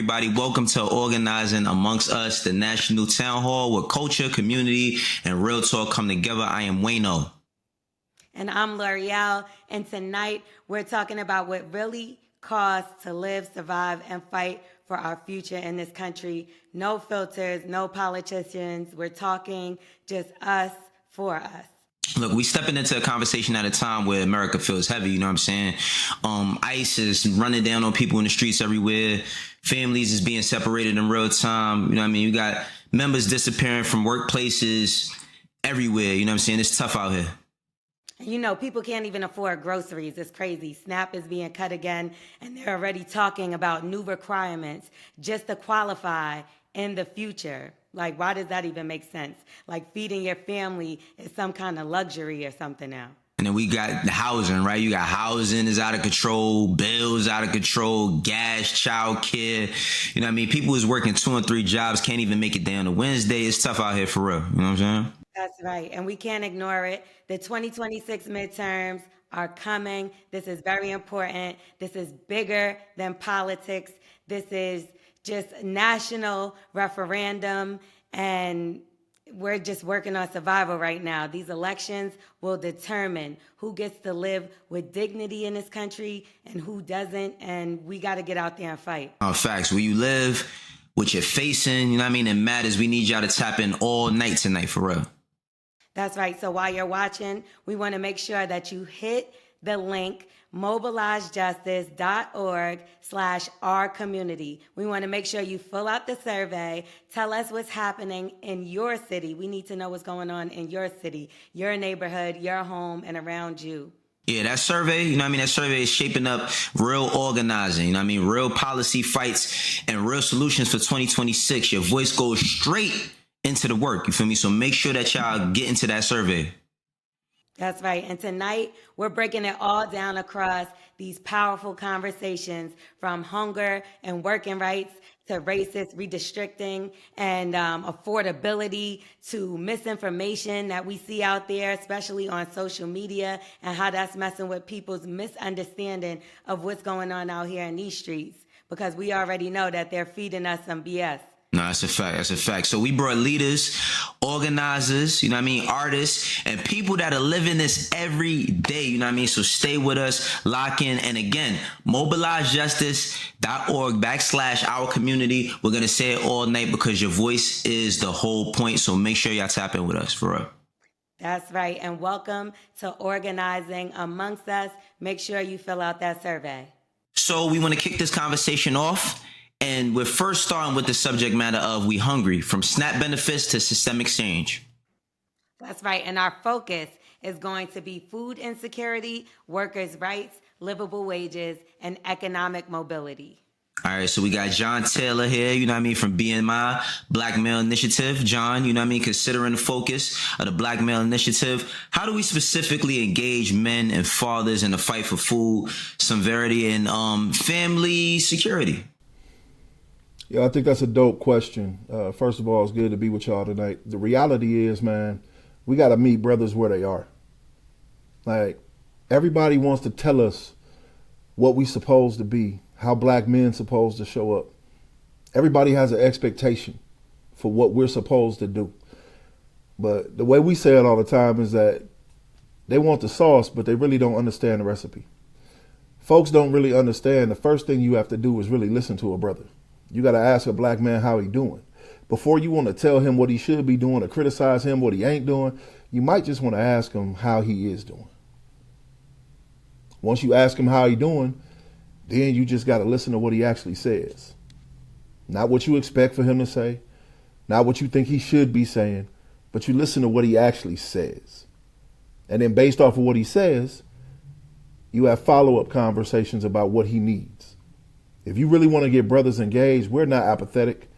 everybody. Welcome to Organizing Amongst Us, the National Town Hall where culture, community, and real talk come together. I am Wayno. And I'm L'Oreal. And tonight we're talking about what really costs to live, survive, and fight for our future in this country. No filters, no politicians. We're talking just us for us. Look, we stepping into a conversation at a time where America feels heavy, you know what I'm saying? ICE is running down on people in the streets everywhere. Families is being separated in real time. You know what I mean? You got members disappearing from workplaces everywhere. You know what I'm saying? It's tough out here. You know, people can't even afford groceries. It's crazy. SNAP is being cut again, and they're already talking about new requirements just to qualify in the future. Like, why does that even make sense? Like, feeding your family is some kind of luxury or something now. And then we got the housing, right? You got housing is out of control, bills out of control, gas, child care. You know what I mean? People who's working 2 and 3 jobs can't even make it down to Wednesday. It's tough out here for real. You know what I'm saying? That's right. And we can't ignore it. The 2026 midterms are coming. This is very important. This is bigger than politics. This is just national referendum, and we're just working on survival right now. These elections will determine who gets to live with dignity in this country and who doesn't, and we got to get out there and fight. Facts. Where you live, what you're facing, you know what I mean? It matters. We need y'all to tap in all night tonight, for real. That's right. So while you're watching, we want to make sure that you hit the link mobilizejustice.org/our community. We want to make sure you fill out the survey. Tell us what's happening in your city. We need to know what's going on in your city, your neighborhood, your home, and around you. Yeah, that survey, you know what I mean? That survey is shaping up real organizing, you know what I mean? Real policy fights and real solutions for 2026. Your voice goes straight into the work, you feel me? So make sure that y'all get into that survey. That's right. And tonight, we're breaking it all down across these powerful conversations, from hunger and working rights to racist redistricting and affordability to misinformation that we see out there, especially on social media, and how that's messing with people's misunderstanding of what's going on out here in these streets, because we already know that they're feeding us some BS. No, that's a fact. That's a fact. So we brought leaders, organizers, you know what I mean, artists, and people that are living this every day, you know what I mean? So stay with us, lock in. And again, mobilizejustice.org/our community. We're going to say it all night because your voice is the whole point. So make sure y'all tap in with us, for real. That's right. And welcome to Organizing Amongst Us. Make sure you fill out that survey. So we want to kick this conversation off. And we're first starting with the subject matter of we hungry, from SNAP benefits to systemic change. That's right. And our focus is going to be food insecurity, workers' rights, livable wages, and economic mobility. All right, so we got John Taylor here, you know what I mean, from BMI, Black Male Initiative. John, you know what I mean, considering the focus of the Black Male Initiative, how do we specifically engage men and fathers in the fight for food, severity, and family security? Yeah, I think that's a dope question. First of all, it's good to be with y'all tonight. The reality is, man, we got to meet brothers where they are. Like, everybody wants to tell us what we supposed to be, how black men supposed to show up. Everybody has an expectation for what we're supposed to do. But the way we say it all the time is that they want the sauce, but they really don't understand the recipe. Folks don't really understand. The first thing you have to do is really listen to a brother. You got to ask a black man how he doing. Before you want to tell him what he should be doing or criticize him what he ain't doing, you might just want to ask him how he is doing. Once you ask him how he doing, then you just got to listen to what he actually says. Not what you expect for him to say, not what you think he should be saying, but you listen to what he actually says. And then based off of what he says, you have follow-up conversations about what he needs. If you really want to get brothers engaged, we're not apathetic.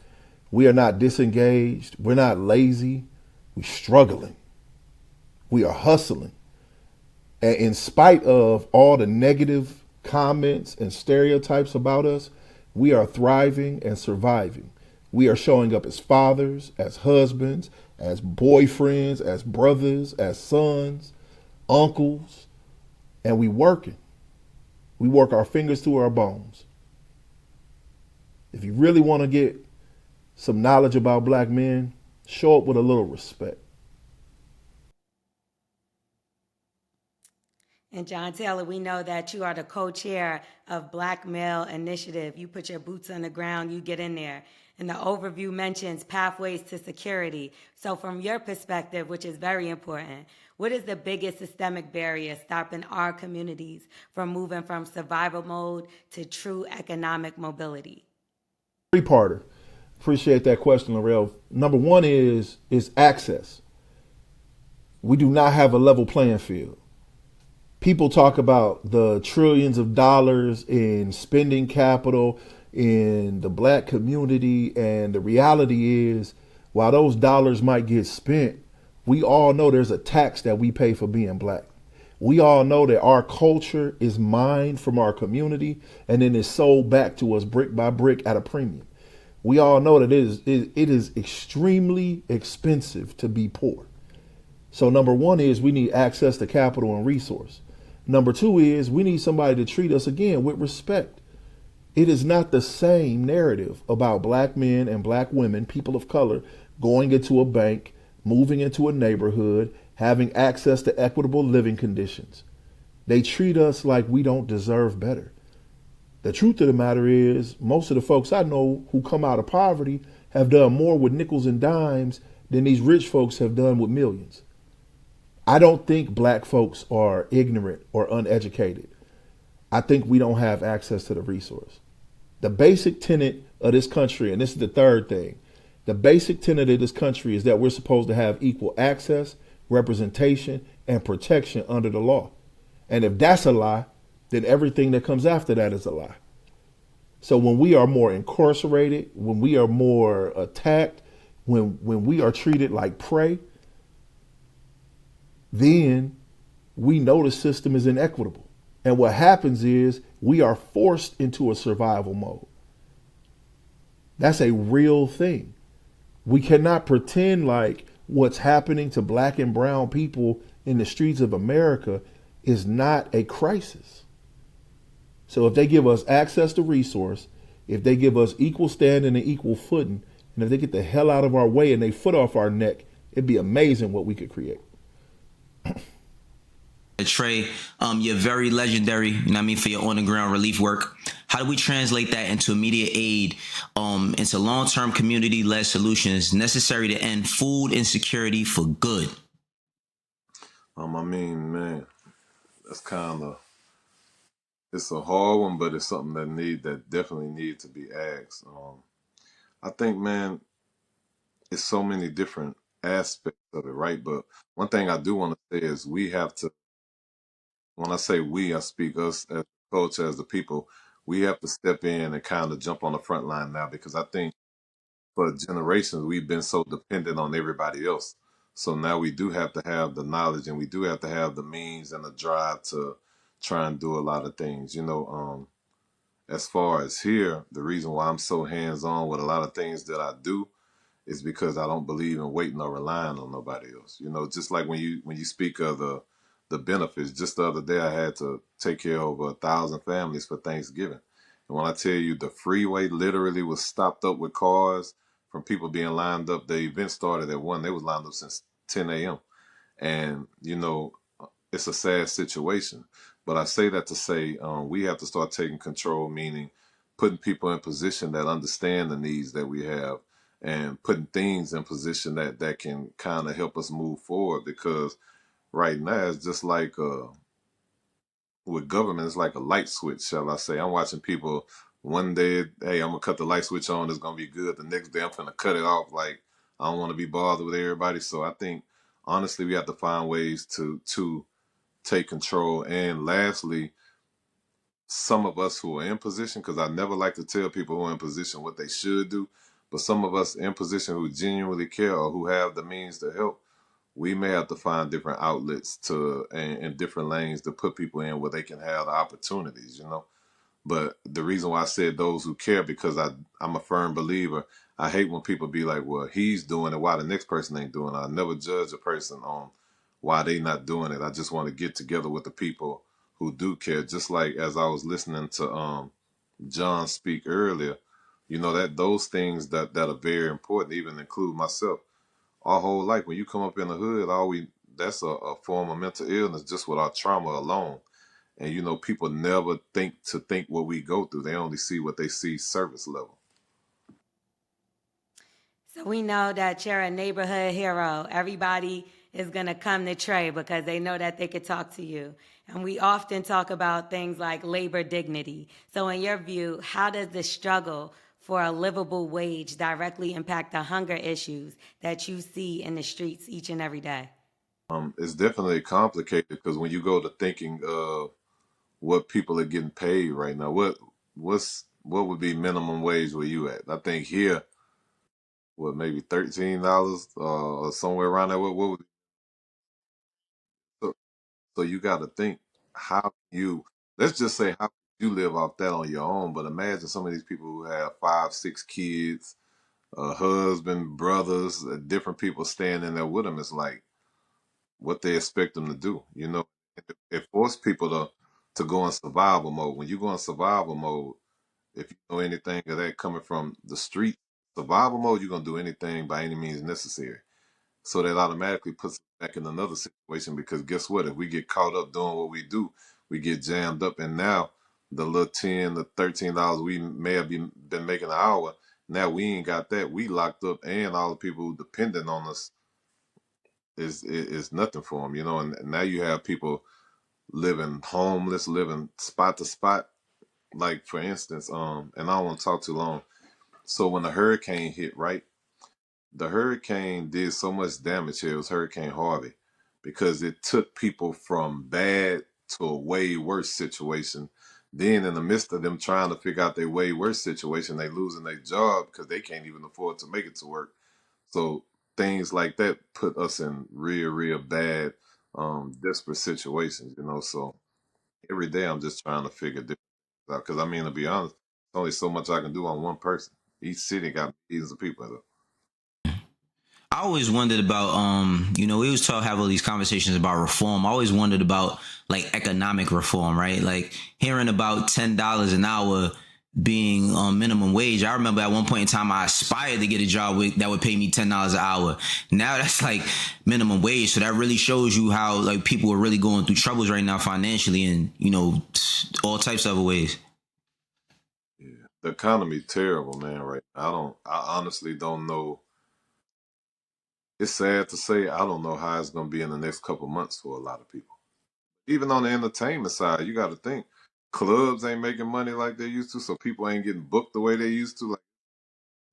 We are not disengaged. We're not lazy. We're struggling. We are hustling. And in spite of all the negative comments and stereotypes about us, we are thriving and surviving. We are showing up as fathers, as husbands, as boyfriends, as brothers, as sons, uncles, and we working. We work our fingers to our bones. If you really want to get some knowledge about black men, show up with a little respect. And John Taylor, we know that you are the co-chair of Black Male Initiative. You put your boots on the ground, you get in there. And the overview mentions pathways to security. So from your perspective, which is very important, what is the biggest systemic barrier stopping our communities from moving from survival mode to true economic mobility? Three-parter. Appreciate that question, Laurel. Number one is access. We do not have a level playing field. People talk about the trillions of dollars in spending capital in the black community, and the reality is, while those dollars might get spent, we all know there's a tax that we pay for being black. We all know that our culture is mined from our community and then is sold back to us brick by brick at a premium. We all know that it is extremely expensive to be poor. So number one is we need access to capital and resource. Number two is we need somebody to treat us again with respect. It is not the same narrative about black men and black women, people of color, going into a bank, moving into a neighborhood, having access to equitable living conditions. They treat us like we don't deserve better. The truth of the matter is, most of the folks I know who come out of poverty have done more with nickels and dimes than these rich folks have done with millions. I don't think black folks are ignorant or uneducated. I think we don't have access to the resource. The basic tenet of this country, and this is the third thing, the basic tenet of this country is that we're supposed to have equal access, representation, and protection under the law. And if that's a lie, then everything that comes after that is a lie. So when we are more incarcerated, when we are more attacked, when we are treated like prey, then we know the system is inequitable. And what happens is we are forced into a survival mode. That's a real thing. We cannot pretend like what's happening to black and brown people in the streets of America is not a crisis. So if they give us access to resource, if they give us equal standing and equal footing, and if they get the hell out of our way and they foot off our neck, it'd be amazing what we could create. Trey, you're very legendary, you know what I mean, for your on-the-ground relief work. How do we translate that into immediate aid, into long-term community-led solutions necessary to end food insecurity for good? I mean, man, that's it's a hard one, but it's something that definitely need to be asked. I think, man, it's so many different aspects of it, right? But one thing I do want to say is we have to, when I say we, I speak us as culture, as the people, we have to step in and kind of jump on the front line now, because I think for generations we've been so dependent on everybody else. So now we do have to have the knowledge, and we do have to have the means and the drive to try and do a lot of things. As far as here, the reason why I'm so hands on with a lot of things that I do is because I don't believe in waiting or relying on nobody else. Just like when you speak of the benefits. Just the other day, I had to take care of 1,000 families for Thanksgiving, and when I tell you the freeway literally was stopped up with cars from people being lined up. The event started at 1. They was lined up since 10 a.m. And it's a sad situation. But I say that to say we have to start taking control, meaning putting people in position that understand the needs that we have, and putting things in position that can kind of help us move forward. Because right now it's just like with government, it's like a light switch, shall I say. I'm watching people one day, hey, I'm gonna cut the light switch on, it's gonna be good. The next day I'm gonna cut it off. Like, I don't want to be bothered with everybody. So I think honestly we have to find ways to take control. And lastly, some of us who are in position, because I never like to tell people who are in position what they should do, but some of us in position who genuinely care or who have the means to help, we may have to find different outlets and different lanes to put people in where they can have the opportunities. But the reason why I said those who care, because I'm a firm believer. I hate when people be like, well, he's doing it, why the next person ain't doing it. I never judge a person on why they not doing it. I just want to get together with the people who do care. Just like as I was listening to John speak earlier, You know, that those things that are very important, even include myself. Our whole life, when you come up in the hood, that's a form of mental illness just with our trauma alone. And you know, people never think what we go through. They only see what they see surface level. So we know that you're a neighborhood hero. Everybody is going to come to Trey because they know that they could talk to you. And we often talk about things like labor dignity. So in your view, how does the struggle for a livable wage directly impact the hunger issues that you see in the streets each and every day? It's definitely complicated because when you go to thinking of what people are getting paid right now, what would be minimum wage where you at? I think here, what, maybe $13 or somewhere around there. What would so, so you got to think how you let's just say how you live off that on your own. But imagine some of these people who have 5, 6 kids, a husband, brothers, different people staying in there with them. It's like what they expect them to do. You know, it forces people to go in survival mode. When you go in survival mode, if you know anything of that coming from the street, survival mode, you're gonna do anything by any means necessary. So that automatically puts us back in another situation because guess what? If we get caught up doing what we do, we get jammed up, and now the little $10 to $13 we may have been making an hour, now we ain't got that. We locked up, and all the people who dependent on us is nothing for them, you know. And now you have people living homeless, living spot to spot. Like for instance, and I don't want to talk too long. So when the hurricane hit, right? The hurricane did so much damage here. It was Hurricane Harvey because it took people from bad to a way worse situation. Then, in the midst of them trying to figure out their way worse situation, they losing their job because they can't even afford to make it to work. So things like that put us in real bad, desperate situations. You know, so every day I'm just trying to figure this out because I mean, to be honest, there's only so much I can do on one person. Each city got millions of people. I always wondered about, we always have all these conversations about reform. I always wondered about like economic reform, right? Like hearing about $10 an hour being minimum wage. I remember at one point in time, I aspired to get a job that would pay me $10 an hour. Now that's like minimum wage. So that really shows you how like people are really going through troubles right now financially and, all types of other ways. Yeah, the economy terrible, man. Right? I honestly don't know. It's sad to say, I don't know how it's going to be in the next couple months for a lot of people. Even on the entertainment side, you got to think clubs ain't making money like they used to, so people ain't getting booked the way they used to. Like,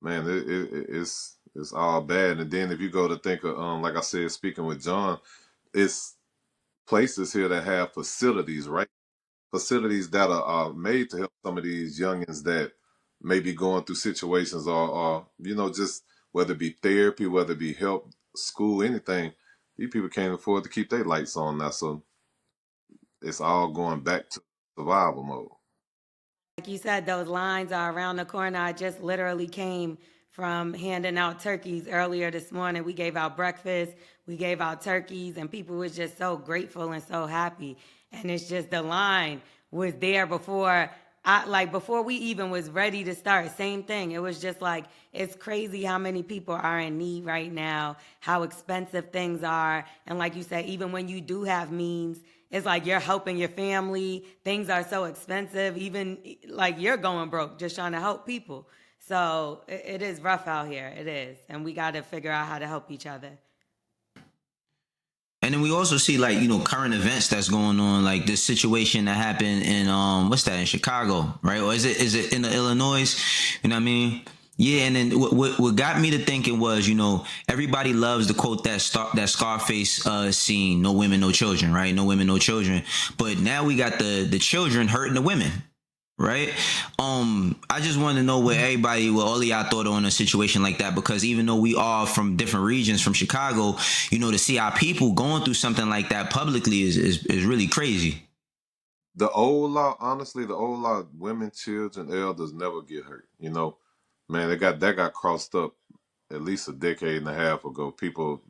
man, it's all bad. And then if you go to think of, like I said, speaking with John, it's places here that have facilities, right? Facilities that are made to help some of these youngins that may be going through situations or just whether it be therapy, whether it be help, school, anything. These people can't afford to keep their lights on now, so it's all going back to survival mode. Like you said, those lines are around the corner. I just literally came from handing out turkeys earlier this morning. We gave out breakfast, we gave out turkeys, and people was just so grateful and so happy. And it's just the line was there before we even was ready to start. Same thing. It was just like it's crazy how many people are in need right now, how expensive things are, and like you said, even when you do have means, it's like you're helping your family. Things are so expensive, even like you're going broke just trying to help people. So it is rough out here. It is. And we got to figure out how to help each other. And then we also see like, current events that's going on, like this situation that happened in what's that, in Chicago, right? Or is it in the Illinois? You know what I mean? Yeah, and then what got me to thinking was, everybody loves to quote that Scarface scene, no women, no children, right? No women, no children. But now we got the children hurting the women. Right. I just want to know what all of y'all thought on a situation like that, because even though we are from different regions from Chicago, to see our people going through something like that publicly is really crazy. The old law, honestly, women, children, elders never get hurt. Man, that got crossed up at least a decade and a half ago. People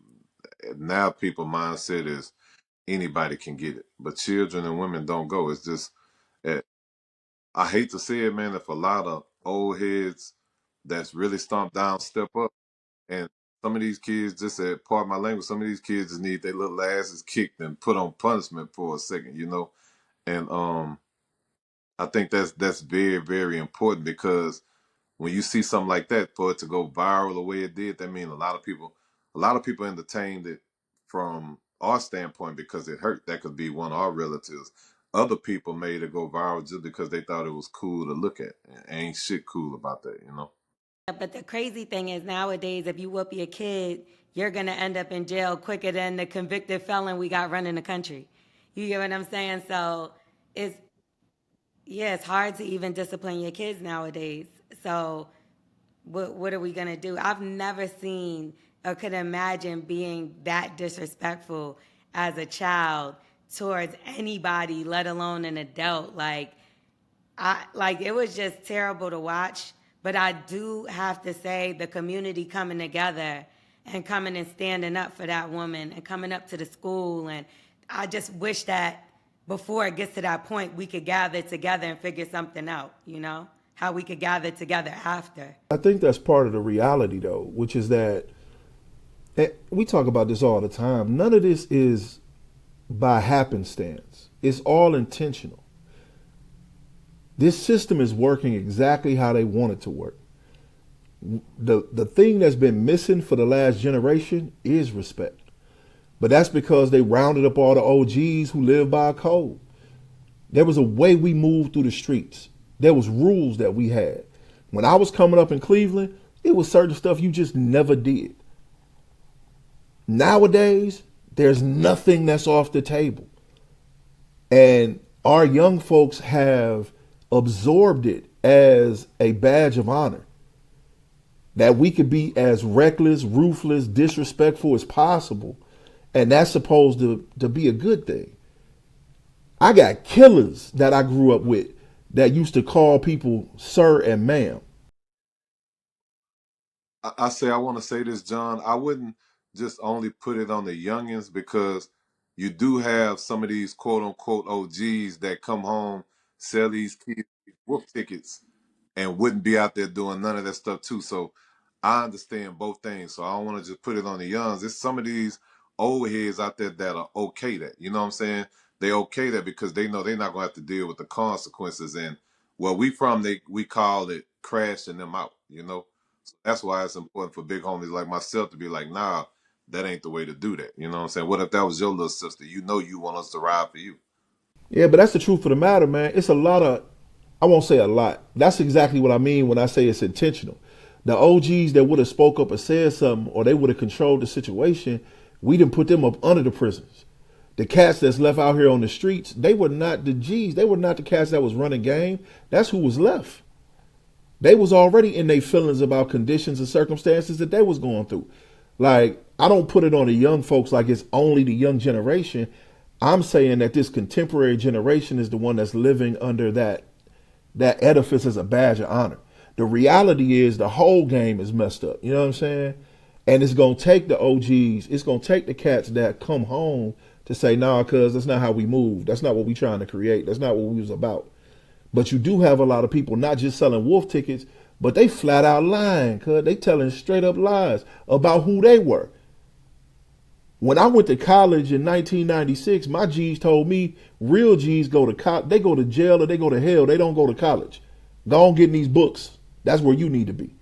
mindset is anybody can get it, but children and women don't go. It's just, eh, I hate to say it, man. If a lot of old heads that's really stomp down, step up. And some of these kids, just said, pardon my language, some of these kids just need their little asses kicked and put on punishment for a second, you know. And I think that's very, very important, because when you see something like that, for it to go viral the way it did, that means a lot of people entertained it from our standpoint because it hurt. That could be one of our relatives. Other people made it go viral just because they thought it was cool to look at. And ain't shit cool about that, you know. But the crazy thing is nowadays, if you whoop your kid, you're going to end up in jail quicker than the convicted felon we got running the country. You get what I'm saying? So it's, yeah, it's hard to even discipline your kids nowadays. So what are we going to do? I've never seen or could imagine being that disrespectful as a child towards anybody, let alone an adult. Like it was just terrible to watch. But I do have to say the community coming together and coming and standing up for that woman and coming up to the school. And I just wish that before it gets to that point, we could gather together and figure something out, you know? How we could gather together after. I think that's part of the reality, though, which is that we talk about this all the time. None of this is by happenstance, it's all intentional. This system is working exactly how they want it to work. The thing that's been missing for the last generation is respect. But that's because they rounded up all the OGs who live by a code. There was a way we moved through the streets. There was rules that we had. When I was coming up in Cleveland, it was certain stuff you just never did. Nowadays, there's nothing that's off the table. And our young folks have absorbed it as a badge of honor. That we could be as reckless, ruthless, disrespectful as possible. And that's supposed to be a good thing. I got killers that I grew up with that used to call people sir and ma'am. I want to say this, John. I wouldn't just only put it on the youngins, because you do have some of these quote unquote OGs that come home, sell these kids wolf tickets, and wouldn't be out there doing none of that stuff too. So I understand both things. So I don't want to just put it on the youngs. There's some of these old heads out there that are okay that. You know what I'm saying? They okay that because they know they're not gonna have to deal with the consequences. And where we call it crashing them out. You know, so that's why it's important for big homies like myself to be like, nah, that ain't the way to do that. You know what I'm saying? What if that was your little sister? You know, you want us to ride for you. Yeah, but that's the truth of the matter, man. It's a lot of, I won't say a lot. That's exactly what I mean when I say it's intentional. The OGs that would have spoke up and said something, or they would have controlled the situation, we didn't put them up under the prisons. The cats that's left out here on the streets, they were not the G's. They were not the cats that was running game. That's who was left. They was already in their feelings about conditions and circumstances that they was going through. Like, I don't put it on the young folks like it's only the young generation. I'm saying that this contemporary generation is the one that's living under that edifice as a badge of honor. The reality is the whole game is messed up. You know what I'm saying? And it's gonna take the OGs, it's gonna take the cats that come home to say, nah, cuz that's not how we move. That's not what we trying to create. That's not what we was about. But you do have a lot of people not just selling wolf tickets, but they flat out lying, cuz they telling straight up lies about who they were. When I went to college in 1996, my G's told me real G's they go to jail or they go to hell. They don't go to college. Go on getting these books. That's where you need to be.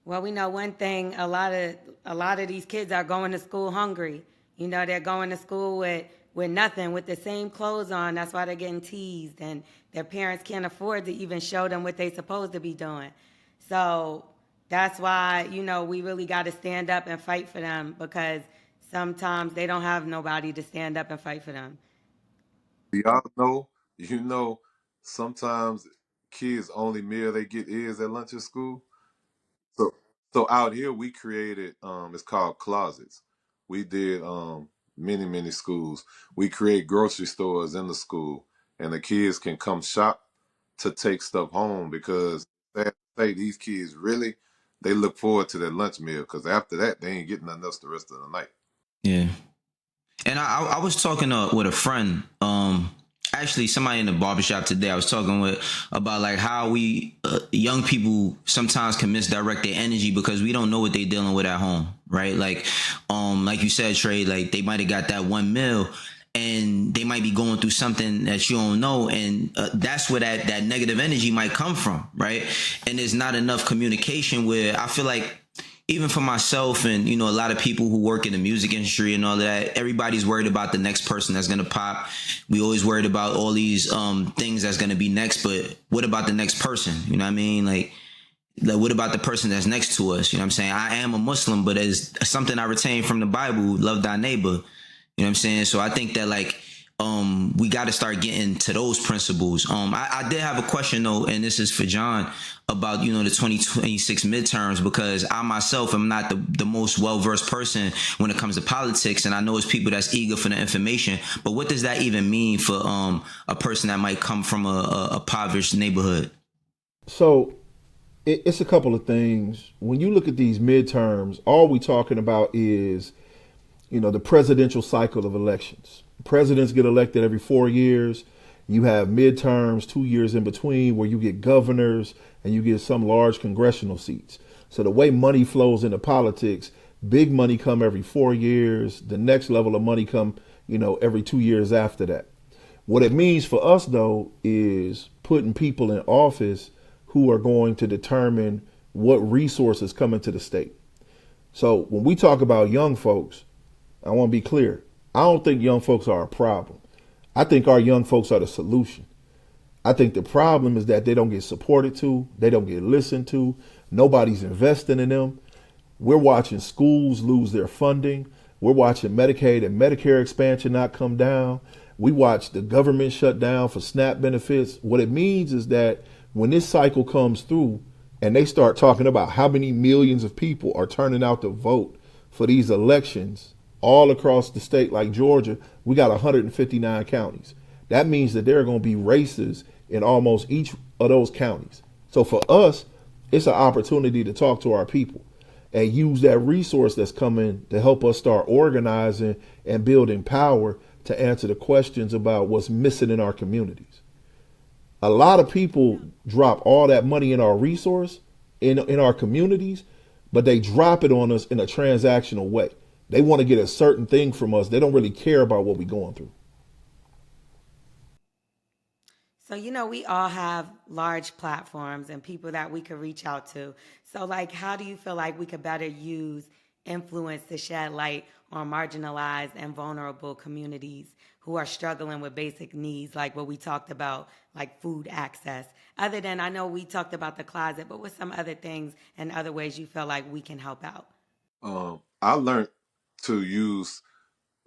Well, we know one thing: a lot of these kids are going to school hungry. You know, they're going to school with nothing, with the same clothes on. That's why they're getting teased, and their parents can't afford to even show them what they're supposed to be doing. So that's why, you know, we really got to stand up and fight for them, because sometimes they don't have nobody to stand up and fight for them. Y'all know, sometimes kids only meal they get is at lunch at school. So so out here we created it's called closets. We did many schools. We create grocery stores in the school, and the kids can come shop to take stuff home, because they have to say these kids really, they look forward to their lunch meal, because after that they ain't getting nothing else the rest of the night. Yeah. And I was talking with a friend. actually somebody in the barbershop today I was talking with about like how we young people sometimes can misdirect their energy because we don't know what they're dealing with at home, right? Like you said, Trey, like they might have got that 1 mil and they might be going through something that you don't know, and that's where that negative energy might come from, right? And there's not enough communication where I feel like even for myself and, a lot of people who work in the music industry and all that, everybody's worried about the next person that's going to pop. We always worried about all these things that's going to be next, but what about the next person? You know what I mean? Like, what about the person that's next to us? You know what I'm saying? I am a Muslim, but as something I retained from the Bible, love thy neighbor. You know what I'm saying? So I think that we got to start getting to those principles. I did have a question though, and this is for John about, the 2026 midterms, because I myself am not the most well-versed person when it comes to politics. And I know it's people that's eager for the information, but what does that even mean for a person that might come from a impoverished neighborhood? So it's a couple of things. When you look at these midterms, all we talking about is, the presidential cycle of elections. Presidents get elected every 4 years. You have midterms, 2 years in between, where you get governors and you get some large congressional seats. So the way money flows into politics, big money come every 4 years. The next level of money come, every 2 years after that. What it means for us, though, is putting people in office who are going to determine what resources come into the state. So when we talk about young folks, I want to be clear. I don't think young folks are a problem. I think our young folks are the solution. I think the problem is that they don't get supported to, they don't get listened to, nobody's investing in them. We're watching schools lose their funding. We're watching Medicaid and Medicare expansion not come down. We watch the government shut down for SNAP benefits. What it means is that when this cycle comes through and they start talking about how many millions of people are turning out to vote for these elections, all across the state, like Georgia, we got 159 counties. That means that there are going to be races in almost each of those counties. So for us, it's an opportunity to talk to our people and use that resource that's coming to help us start organizing and building power to answer the questions about what's missing in our communities. A lot of people drop all that money in our resource, in our communities, but they drop it on us in a transactional way. They want to get a certain thing from us. They don't really care about what we're going through. So, we all have large platforms and people that we could reach out to. So, how do you feel like we could better use influence to shed light on marginalized and vulnerable communities who are struggling with basic needs, like what we talked about, like food access? Other than, I know we talked about the closet, but what's some other things and other ways you feel like we can help out? I learned to use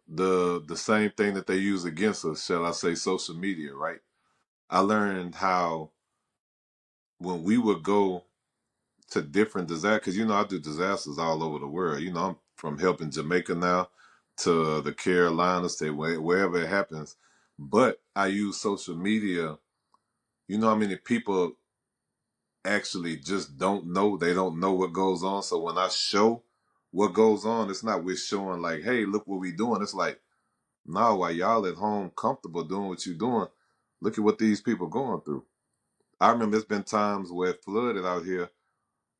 the same thing that they use against us, shall I say, social media, right? I learned how when we would go to different disasters, because I do disasters all over the world. I'm from helping Jamaica now to the Carolinas to wherever it happens. But I use social media. You know how many people actually just don't know? They don't know what goes on. So when I show what goes on, it's not we're showing like, hey, look what we doing. It's like, no, while y'all at home comfortable doing what you're doing, look at what these people going through. I remember it's been times where it flooded out here,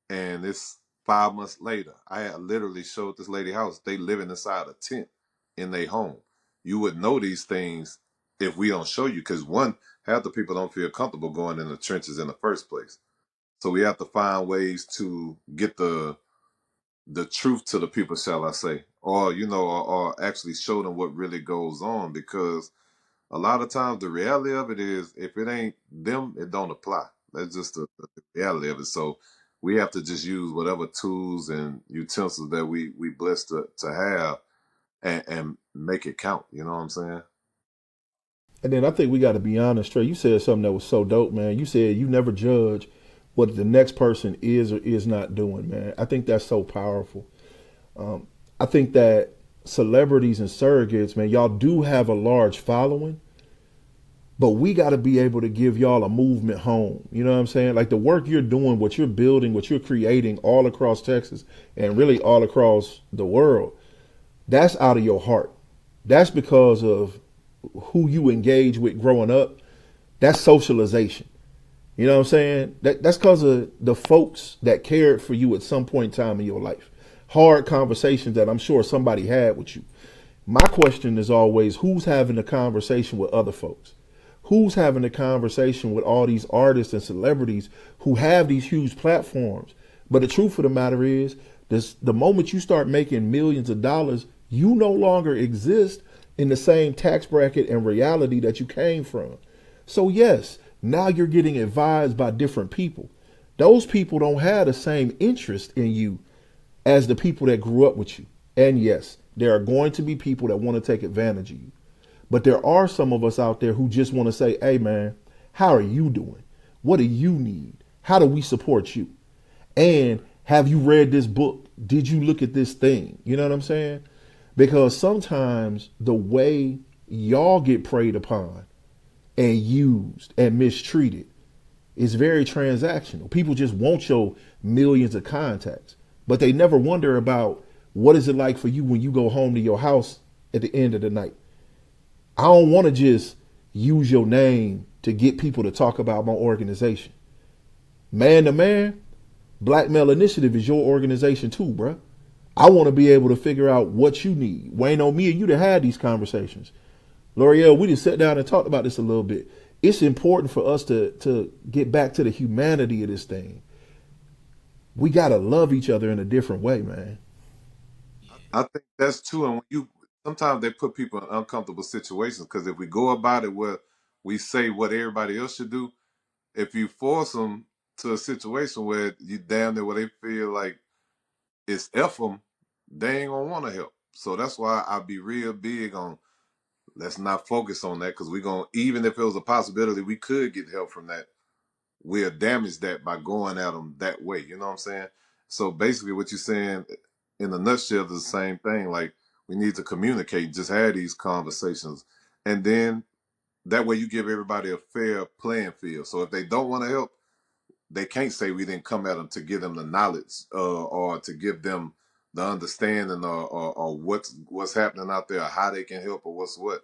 and it's 5 months later. I had literally showed this lady house. They living inside a tent in their home. You would know these things if we don't show you, because one, half the people don't feel comfortable going in the trenches in the first place. So we have to find ways to get the truth to the people, shall I say, or or actually show them what really goes on, because a lot of times the reality of it is if it ain't them, it don't apply. That's just the reality of it. So we have to just use whatever tools and utensils that we blessed to have, and make it count. You know what I'm saying? And then I think we got to be honest, Trey. You said something that was so dope, man. You said you never judge what the next person is or is not doing, man. I think that's so powerful. I think that celebrities and surrogates, man, y'all do have a large following, but we got to be able to give y'all a movement home. You know what I'm saying? Like the work you're doing, what you're building, what you're creating all across Texas and really all across the world, that's out of your heart. That's because of who you engage with growing up, that's socialization. You know what I'm saying? That's because of the folks that cared for you at some point in time in your life. Hard conversations that I'm sure somebody had with you. My question is always, who's having a conversation with other folks? Who's having a conversation with all these artists and celebrities who have these huge platforms? But the truth of the matter is, the moment you start making millions of dollars, you no longer exist in the same tax bracket and reality that you came from. So yes, now you're getting advised by different people. Those people don't have the same interest in you as the people that grew up with you. And yes, there are going to be people that want to take advantage of you. But there are some of us out there who just want to say, hey man, how are you doing? What do you need? How do we support you? And have you read this book? Did you look at this thing? You know what I'm saying? Because sometimes the way y'all get preyed upon and used and mistreated is very transactional. People just want your millions of contacts, but they never wonder about what is it like for you when you go home to your house at the end of the night. I don't want to just use your name to get people to talk about my organization. Man to man, Black Male Initiative is your organization too, bruh. I want to be able to figure out what you need. Wayne, on me and you to have these conversations. L'Oreal, we just sat down and talked about this a little bit. It's important for us to get back to the humanity of this thing. We got to love each other in a different way, man. I think that's true. And when you sometimes they put people in uncomfortable situations because if we go about it where we say what everybody else should do, if you force them to a situation where you damn near where they feel like it's F them, they ain't gonna want to help. So that's why I be real big on let's not focus on that because we're gonna even if it was a possibility we could get help from that, we'll damage that by going at them that way. You know what I'm saying? So basically, what you're saying in a nutshell is the same thing. Like we need to communicate, just have these conversations, and then that way you give everybody a fair playing field. So if they don't want to help, they can't say we didn't come at them to give them the knowledge or to give them the understanding or what's happening out there, or how they can help, or what's what.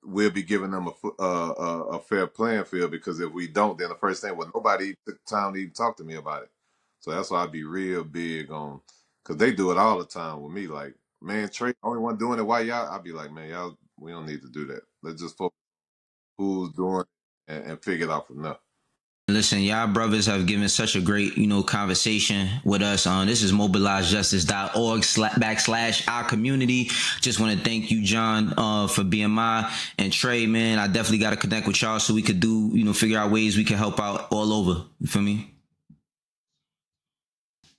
We'll be giving them a fair playing field because if we don't, then the first thing, well, nobody took time to even talk to me about it. So that's why I'd be real big on, because they do it all the time with me. Like, man, Trey, only one doing it. Why y'all? I'd be like, man, y'all, we don't need to do that. Let's just focus who's doing it and figure it out from there. Listen, y'all brothers have given such a great, conversation with us. This is mobilizejustice.org / our community. Just want to thank you, John, for BMI and Trey, man. I definitely got to connect with y'all so we could do, figure out ways we can help out all over. You feel me?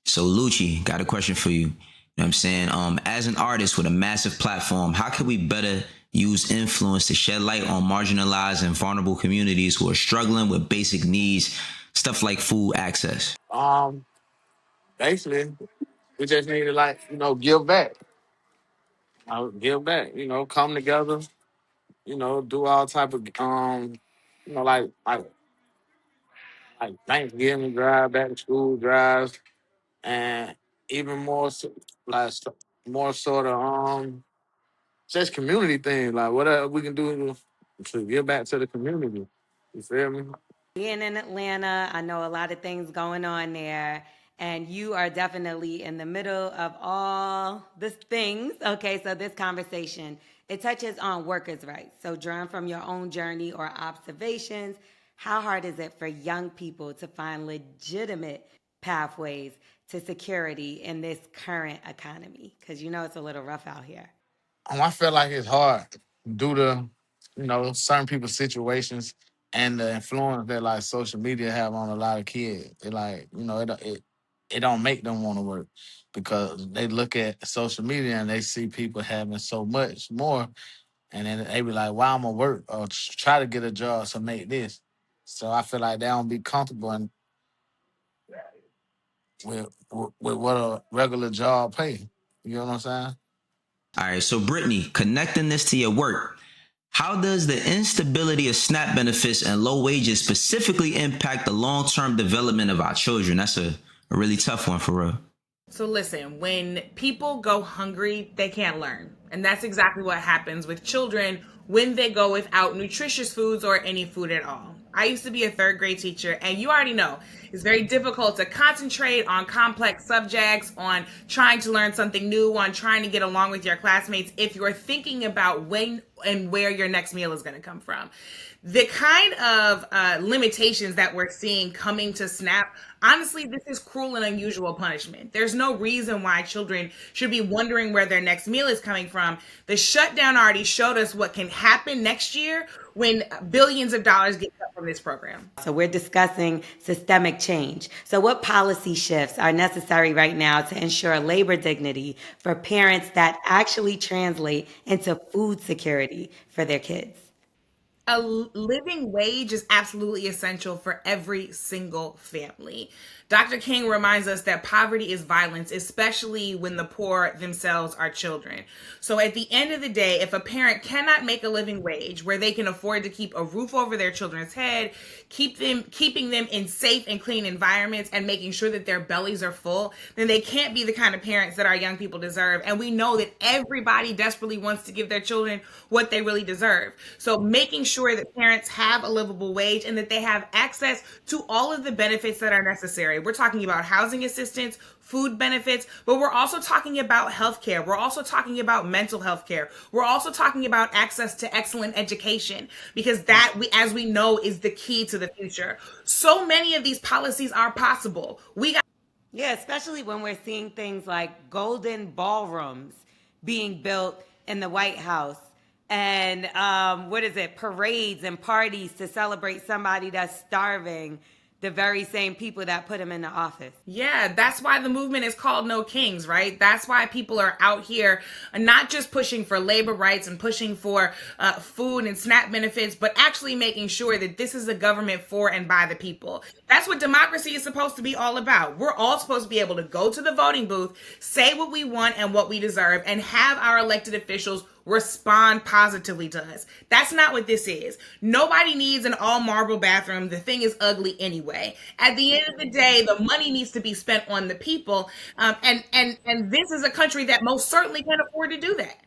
So Lucci, got a question for you. You know what I'm saying? As an artist with a massive platform, how can we better use influence to shed light on marginalized and vulnerable communities who are struggling with basic needs, stuff like food access? Basically, we just need to give back. Give back. Come together. Do all type of like Thanksgiving drive, back to school drives, and even more more sort of just community things. Like whatever we can do to give back to the community. You feel me? Being in Atlanta, I know a lot of things going on there, and you are definitely in the middle of all the things. Okay, so this conversation, it touches on workers' rights. So drawn from your own journey or observations, how hard is it for young people to find legitimate pathways to security in this current economy? Because it's a little rough out here. I feel like it's hard due to, certain people's situations and the influence that like social media have on a lot of kids. It like, it don't make them want to work because they look at social media and they see people having so much more, and then they be like, "Why I'm gonna work or try to get a job to make this?" So I feel like they don't be comfortable with what a regular job pay. You know what I'm saying? All right, so Brittany, connecting this to your work, how does the instability of SNAP benefits and low wages specifically impact the long-term development of our children? That's a really tough one for real. So listen, when people go hungry, they can't learn. And that's exactly what happens with children when they go without nutritious foods or any food at all. I used to be a third grade teacher, and you already know it's very difficult to concentrate on complex subjects, on trying to learn something new, on trying to get along with your classmates if you're thinking about when and where your next meal is going to come from. The kind of limitations that we're seeing coming to SNAP, honestly, this is cruel and unusual punishment. There's no reason why children should be wondering where their next meal is coming from. The shutdown already showed us what can happen next year when billions of dollars get cut from this program. So we're discussing systemic change. So what policy shifts are necessary right now to ensure labor dignity for parents that actually translate into food security for their kids? A living wage is absolutely essential for every single family. Dr. King reminds us that poverty is violence, especially when the poor themselves are children. So at the end of the day, if a parent cannot make a living wage where they can afford to keep a roof over their children's head, keeping them in safe and clean environments and making sure that their bellies are full, then they can't be the kind of parents that our young people deserve. And we know that everybody desperately wants to give their children what they really deserve. So making sure that parents have a livable wage and that they have access to all of the benefits that are necessary. We're talking about housing assistance, food benefits, but we're also talking about healthcare. We're also talking about mental health care. We're also talking about access to excellent education, because that, as we know, is the key to the future. So many of these policies are possible. Yeah, especially when we're seeing things like golden ballrooms being built in the White House, and parades and parties to celebrate somebody that's starving, the very same people that put him in the office. Yeah, that's why the movement is called No Kings, right? That's why people are out here not just pushing for labor rights and pushing for food and SNAP benefits, but actually making sure that this is a government for and by the people. That's what democracy is supposed to be all about. We're all supposed to be able to go to the voting booth, say what we want and what we deserve, and have our elected officials respond positively to us. That's not what this is. Nobody needs an all marble bathroom. The thing is ugly anyway. At the end of the day, the money needs to be spent on the people. And this is a country that most certainly can afford to do that.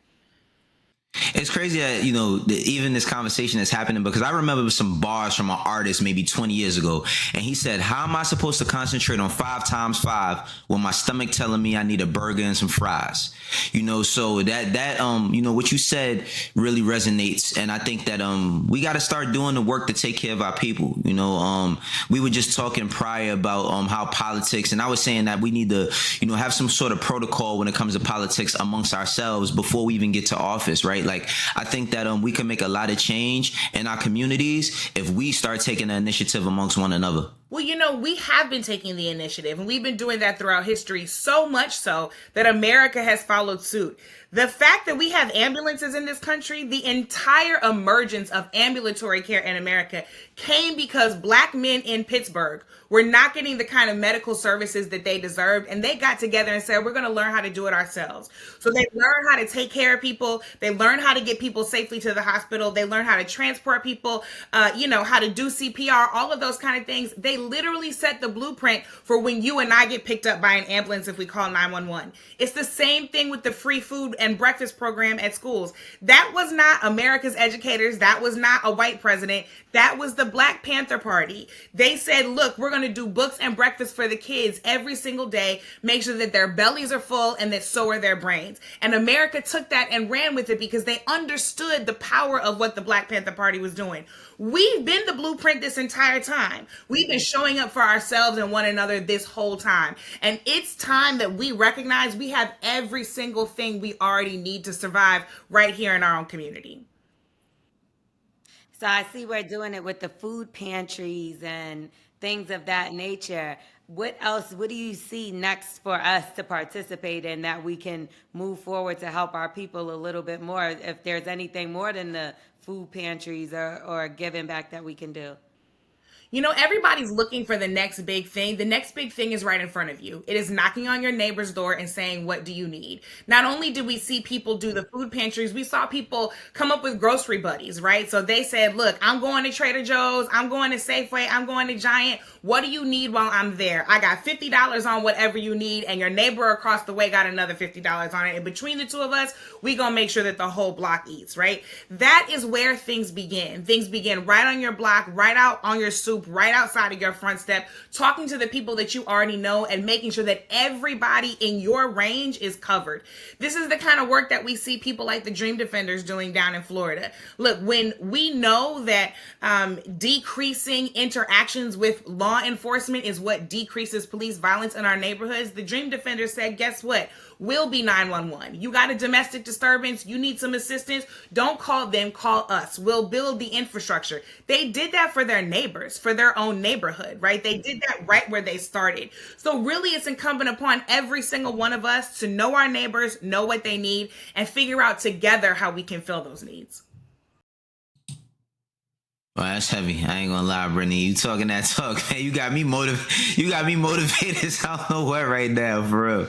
It's crazy that, you know, even this conversation is happening, because I remember some bars from an artist maybe 20 years ago, and he said, how am I supposed to concentrate on 5 times 5 when my stomach telling me I need a burger and some fries? You know, so that you know, what you said really resonates. And I think that we got to start doing the work to take care of our people. You know, we were just talking prior about how politics, and I was saying that we need to, you know, have some sort of protocol when it comes to politics amongst ourselves before we even get to office, right? Like, I think that we can make a lot of change in our communities if we start taking the initiative amongst one another. Well, you know, we have been taking the initiative, and we've been doing that throughout history, so much so that America has followed suit. The fact that we have ambulances in this country, the entire emergence of ambulatory care in America came because Black men in Pittsburgh were not getting the kind of medical services that they deserved, and they got together and said, we're going to learn how to do it ourselves. So they learned how to take care of people. They learned how to get people safely to the hospital. They learned how to transport people, how to do CPR, all of those kind of things. They literally set the blueprint for when you and I get picked up by an ambulance if we call 911. It's the same thing with the free food and breakfast program at schools. That was not America's educators. That was not a white president. That was the Black Panther Party. They said, look, we're going to do books and breakfast for the kids every single day, make sure that their bellies are full and that so are their brains. And America took that and ran with it because they understood the power of what the Black Panther Party was doing. We've been the blueprint this entire time. We've been showing up for ourselves and one another this whole time. And it's time that we recognize we have every single thing we already need to survive right here in our own community. So I see we're doing it with the food pantries and things of that nature. What else, what do you see next for us to participate in that we can move forward to help our people a little bit more? If there's anything more than the food pantries or giving back that we can do? You know, everybody's looking for the next big thing. The next big thing is right in front of you. It is knocking on your neighbor's door and saying, what do you need? Not only did we see people do the food pantries, we saw people come up with grocery buddies, right? So they said, look, I'm going to Trader Joe's, I'm going to Safeway, I'm going to Giant. What do you need while I'm there? I got $50 on whatever you need, and your neighbor across the way got another $50 on it. And between the two of us, we gonna make sure that the whole block eats, right? That is where things begin. Things begin right on your block, right out on your soup, right outside of your front step, talking to the people that you already know and making sure that everybody in your range is covered. This is the kind of work that we see people like the Dream Defenders doing down in Florida. Look, when we know that decreasing interactions with law enforcement is what decreases police violence in our neighborhoods, the Dream Defenders said, guess what? We'll be 911. You got a domestic disturbance, you need some assistance, don't call them, call us. We'll build the infrastructure. They did that for their neighbors, for their own neighborhood, right? They did that right where they started. So really it's incumbent upon every single one of us to know our neighbors, know what they need, and figure out together how we can fill those needs. Well, that's heavy. I ain't gonna lie, Brittany. You talking that talk, man. You got me motivated. So I don't know what right now, for real.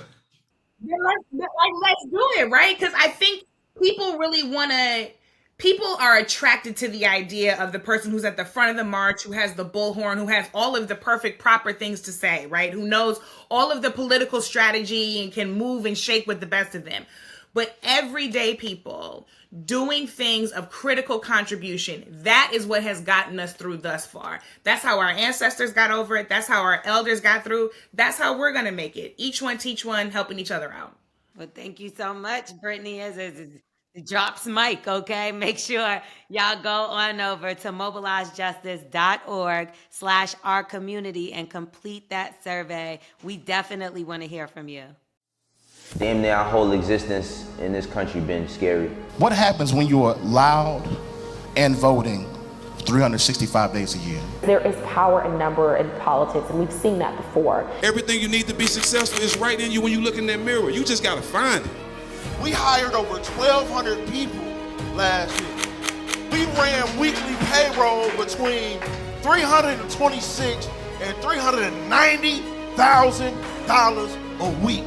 Yeah, let's do it, right? Because I think people really want to. People are attracted to the idea of the person who's at the front of the march, who has the bullhorn, who has all of the perfect, proper things to say, right? Who knows all of the political strategy and can move and shake with the best of them. But everyday people doing things of critical contribution, that is what has gotten us through thus far. That's how our ancestors got over it. That's how our elders got through. That's how we're going to make it. Each one teach one, helping each other out. Well, thank you so much, Brittany. As it drops mic, okay? Make sure y'all go on over to mobilizejustice.org/our community and complete that survey. We definitely want to hear from you. Damn near our whole existence in this country been scary. What happens when you are loud and voting 365 days a year? There is power in number in politics, and we've seen that before. Everything you need to be successful is right in you when you look in that mirror. You just gotta find it. We hired over 1,200 people last year. We ran weekly payroll between $326,000 and $390,000 a week.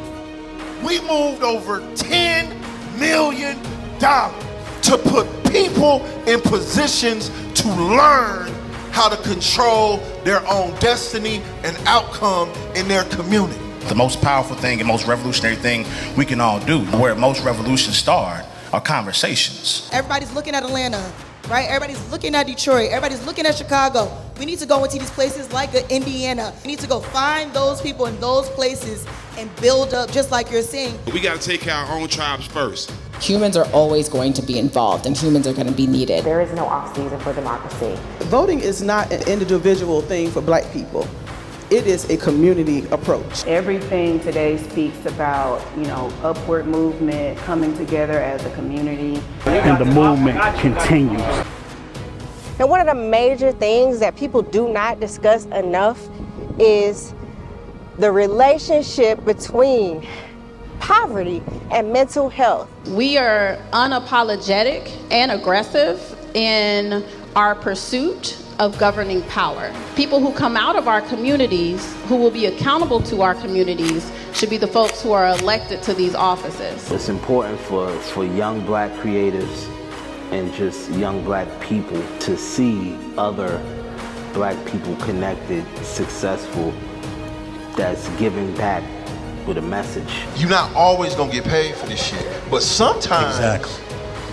We moved over $10 million to put people in positions to learn how to control their own destiny and outcome in their community. The most powerful thing and most revolutionary thing we can all do, where most revolutions start, are conversations. Everybody's looking at Atlanta, right? Everybody's looking at Detroit. Everybody's looking at Chicago. We need to go into these places like Indiana. We need to go find those people in those places and build up, just like you're saying. We gotta take care of our own tribes first. Humans are always going to be involved, and humans are going to be needed. There is no off-season for democracy. Voting is not an individual thing for Black people. It is a community approach. Everything today speaks about, upward movement, coming together as a community. And the movement continues. And one of the major things that people do not discuss enough is the relationship between poverty and mental health. We are unapologetic and aggressive in our pursuit of governing power. People who come out of our communities, who will be accountable to our communities, should be the folks who are elected to these offices. It's important for young Black creatives and just young Black people to see other Black people connected, successful, that's giving back with a message. You're not always gonna get paid for this shit, but sometimes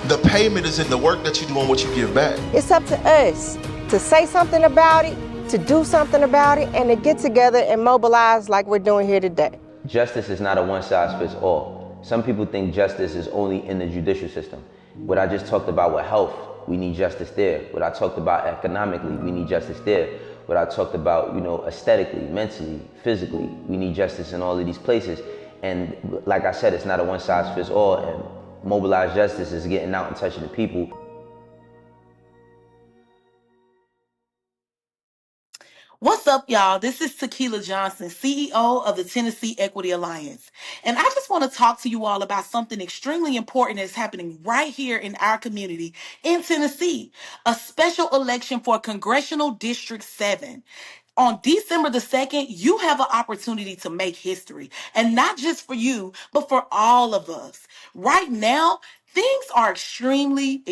the payment is in the work that you do and what you give back. It's up to us to say something about it, to do something about it, and to get together and mobilize like we're doing here today. Justice is not a one-size-fits-all. Some people think justice is only in the judicial system. What I just talked about with health, we need justice there. What I talked about economically, we need justice there. What I talked about, aesthetically, mentally, physically, we need justice in all of these places. And like I said, it's not a one-size-fits-all, and mobilized justice is getting out and touching the people. What's up, y'all? This is Tequila Johnson, CEO of the Tennessee Equity Alliance. And I just want to talk to you all about something extremely important that's happening right here in our community in Tennessee, a special election for Congressional District 7. On December the 2nd, you have an opportunity to make history, and not just for you, but for all of us. Right now, things are extremely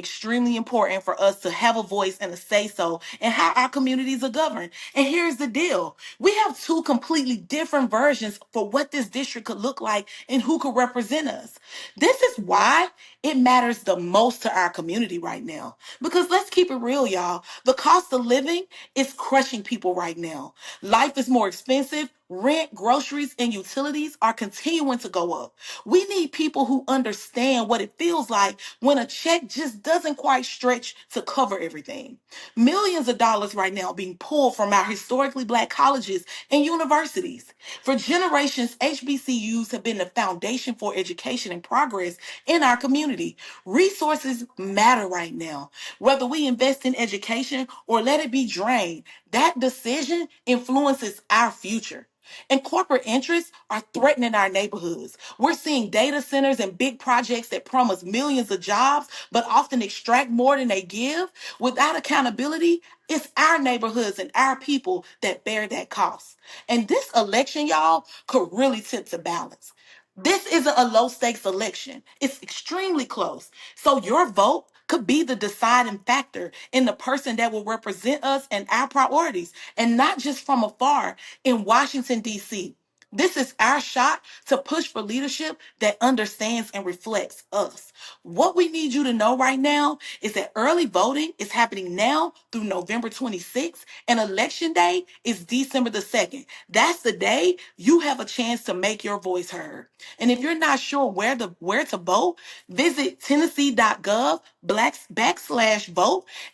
important for us to have a voice and a say so in how our communities are governed. And here's the deal. We have two completely different versions for what this district could look like and who could represent us. This is why it matters the most to our community right now. Because let's keep it real, y'all. The cost of living is crushing people right now. Life is more expensive. Rent, groceries, and utilities are continuing to go up. We need people who understand what it feels like when a check just doesn't quite stretch to cover everything. Millions of dollars right now being pulled from our historically black colleges and universities. For generations, HBCUs have been the foundation for education and progress in our community. Resources matter right now. Whether we invest in education or let it be drained, that decision influences our future. And corporate interests are threatening our neighborhoods. We're seeing data centers and big projects that promise millions of jobs, but often extract more than they give. Without accountability, it's our neighborhoods and our people that bear that cost. And this election, y'all, could really tip the balance. This isn't a low stakes election. It's extremely close. So your vote could be the deciding factor in the person that will represent us and our priorities, and not just from afar in Washington, D.C. This is our shot to push for leadership that understands and reflects us. What we need you to know right now is that early voting is happening now through November 26th, and election day is December the 2nd. That's the day you have a chance to make your voice heard. And if you're not sure where to vote, visit tennessee.gov/vote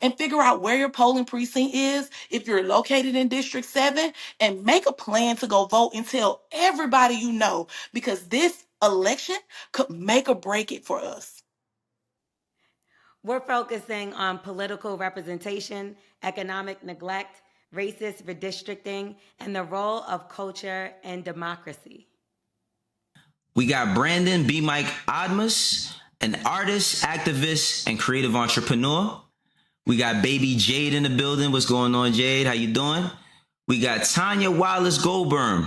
and figure out where your polling precinct is if you're located in District 7, and make a plan to go vote and tell everybody you know, because this election could make or break it for us. We're focusing on political representation, economic neglect, racist redistricting, and the role of culture and democracy. We got Brandon B. Mike Admus, an artist, activist, and creative entrepreneur. We got Baby Jade in the building. What's going on, Jade? How you doing? We got Tanya Wallace Goldberg.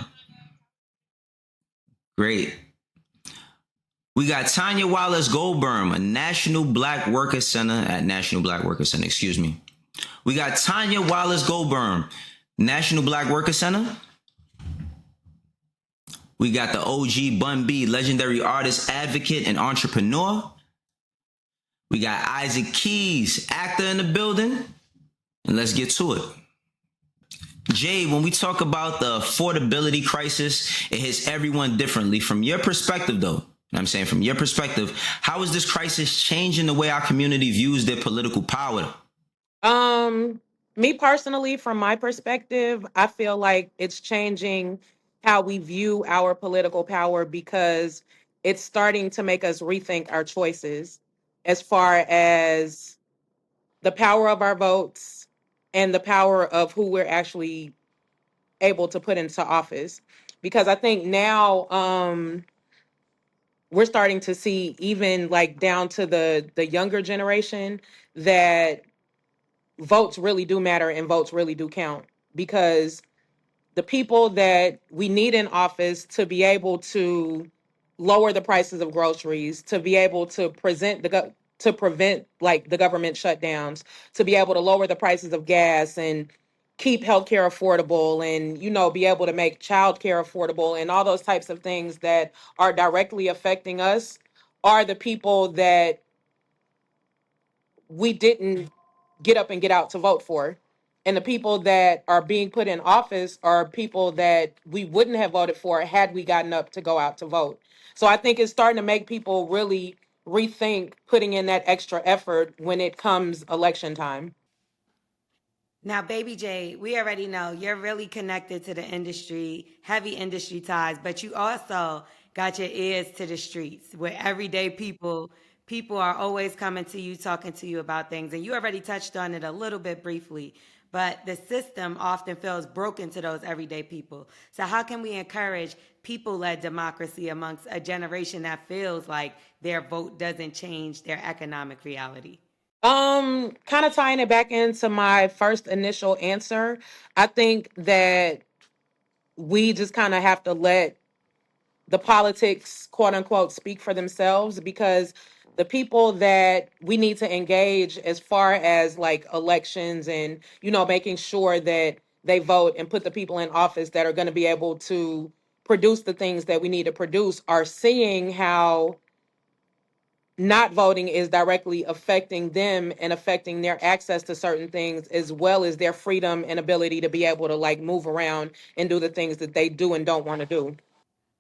Great. We got Tanya Wallace Goldberg, a National Black Worker Center at National Black Worker Center, excuse me. We got Tanya Wallace Goldberg, National Black Worker Center. We got the OG Bun B, legendary artist, advocate, and entrepreneur. We got Isaac Keys, actor in the building. And let's get to it. Jay, when we talk about the affordability crisis, it hits everyone differently. From your perspective, though, I'm saying from your perspective, how is this crisis changing the way our community views their political power? Me personally, from my perspective, I feel like it's changing how we view our political power, because it's starting to make us rethink our choices as far as the power of our votes and the power of who we're actually able to put into office. Because I think now we're starting to see, even like down to the younger generation, that votes really do matter and votes really do count, because the people that we need in office to be able to lower the prices of groceries, to be able to to prevent like the government shutdowns, to be able to lower the prices of gas and keep healthcare affordable, and be able to make childcare affordable and all those types of things that are directly affecting us, are the people that we didn't get up and get out to vote for. And the people that are being put in office are people that we wouldn't have voted for had we gotten up to go out to vote. So I think it's starting to make people really rethink putting in that extra effort when it comes election time. Now, Baby J, we already know you're really connected to the industry, heavy industry ties, but you also got your ears to the streets where everyday people are always coming to you, talking to you about things. And you already touched on it a little bit briefly, but the system often feels broken to those everyday people. So how can we encourage people-led democracy amongst a generation that feels like their vote doesn't change their economic reality? Kind of tying it back into my first initial answer, I think that we just kind of have to let the politics, quote unquote, speak for themselves, because the people that we need to engage as far as like elections and, making sure that they vote and put the people in office that are going to be able to produce the things that we need to produce are seeing how not voting is directly affecting them and affecting their access to certain things, as well as their freedom and ability to be able to like move around and do the things that they do and don't want to do.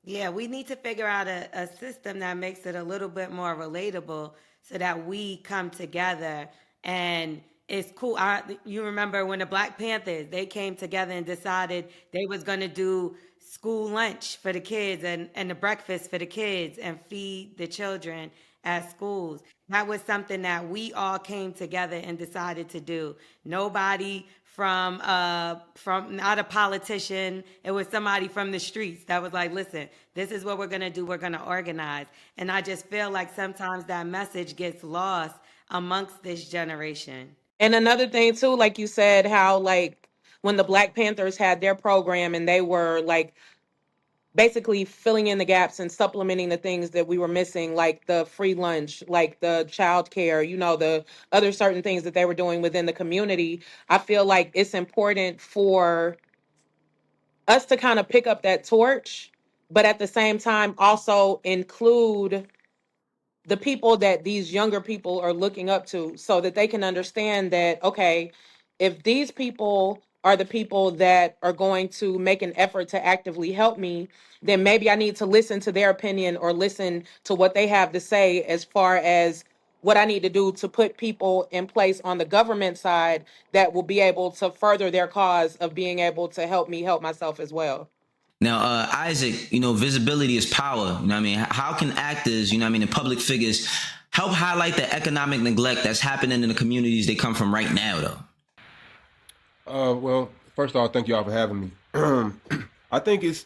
Yeah, we need to figure out a system that makes it a little bit more relatable so that we come together and it's cool. You remember when the Black Panthers, they came together and decided they was going to do school lunch for the kids and the breakfast for the kids and feed the children at schools. That was something that we all came together and decided to do. Nobody from not a politician. It was somebody from the streets that was like, listen, this is what we're gonna do. We're gonna organize. And I just feel like sometimes that message gets lost amongst this generation. And another thing too, like you said, how like when the Black Panthers had their program and they were like basically filling in the gaps and supplementing the things that we were missing, like the free lunch, like the child care, the other certain things that they were doing within the community. I feel like it's important for us to kind of pick up that torch, but at the same time also include the people that these younger people are looking up to so that they can understand that, okay, if these people are the people that are going to make an effort to actively help me, then maybe I need to listen to their opinion or listen to what they have to say as far as what I need to do to put people in place on the government side that will be able to further their cause of being able to help me help myself as well. Now, Isaac, visibility is power. You know what I mean? How can actors, and public figures help highlight the economic neglect that's happening in the communities they come from right now, though? Well, first of all, thank you all for having me. I think it's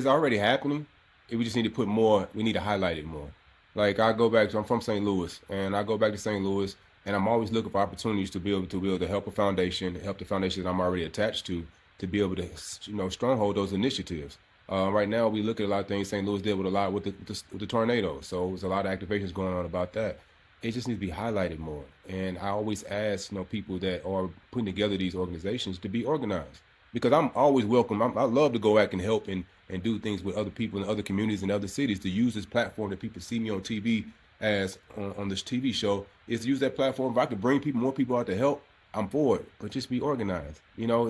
already happening. We just need to put more, we need to highlight it more. Like I'm from St. Louis, and I go back to St. Louis, and I'm always looking for opportunities to be able to help a foundation, help the foundation that I'm already attached to be able to, stronghold those initiatives. Right now, we look at a lot of things St. Louis did with a lot with the tornado. So there's a lot of activations going on about that. It just needs to be highlighted more. And I always ask, people that are putting together these organizations to be organized, because I'm always welcome. I love to go back and help and do things with other people in other communities and other cities, to use this platform that people see me on TV as on this TV show, is to use that platform. If I could bring more people out to help, I'm for it. But just be organized.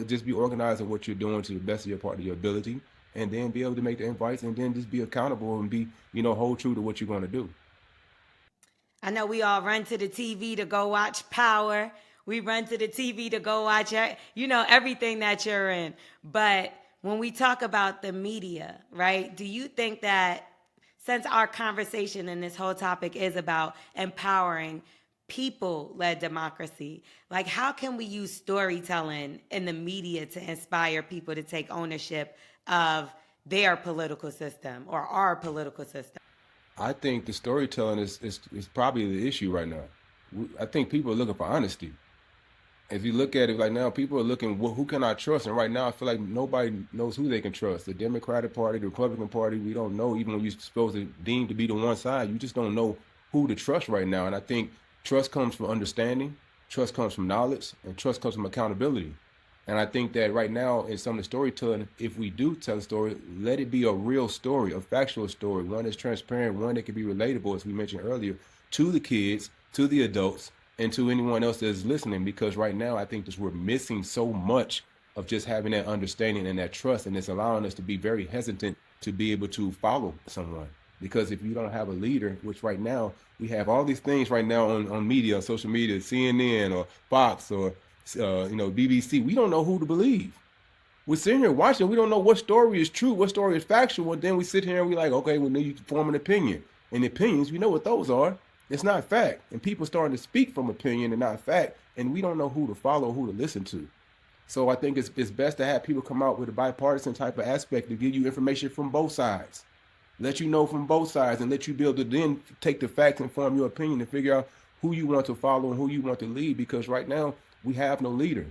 Just be organized in what you're doing to the best of your part of your ability, and then be able to make the invites, and then just be accountable and be, hold true to what you're going to do. I know we all run to the TV to go watch Power. We run to the TV to go watch, everything that you're in. But when we talk about the media, right, do you think that since our conversation and this whole topic is about empowering people-led democracy, like how can we use storytelling in the media to inspire people to take ownership of their political system or our political system? I think the storytelling is probably the issue right now. I think people are looking for honesty. If you look at it right now, people are looking, well, who can I trust? And right now, I feel like nobody knows who they can trust. The Democratic Party, the Republican Party, we don't know. Even when you're supposed to deem to be the one side, you just don't know who to trust right now. And I think trust comes from understanding, trust comes from knowledge, and trust comes from accountability. And I think that right now in some of the storytelling, if we do tell a story, let it be a real story, a factual story, one that's transparent, one that can be relatable, as we mentioned earlier, to the kids, to the adults, and to anyone else that's listening. Because right now, I think that we're missing so much of just having that understanding and that trust, and it's allowing us to be very hesitant to be able to follow someone. Because if you don't have a leader, which right now, we have all these things right now on media, on social media, CNN or Fox or BBC, we don't know who to believe. We're sitting here watching, we don't know what story is true, what story is factual, and then we sit here and we like, okay, well, then you form an opinion. And opinions, we know what those are. It's not fact. And people starting to speak from opinion and not fact, and we don't know who to follow, who to listen to. So I think it's best to have people come out with a bipartisan type of aspect to give you information from both sides, let you know from both sides, and let you be able to then take the facts and form your opinion and figure out who you want to follow and who you want to lead. Because right now we have no leader.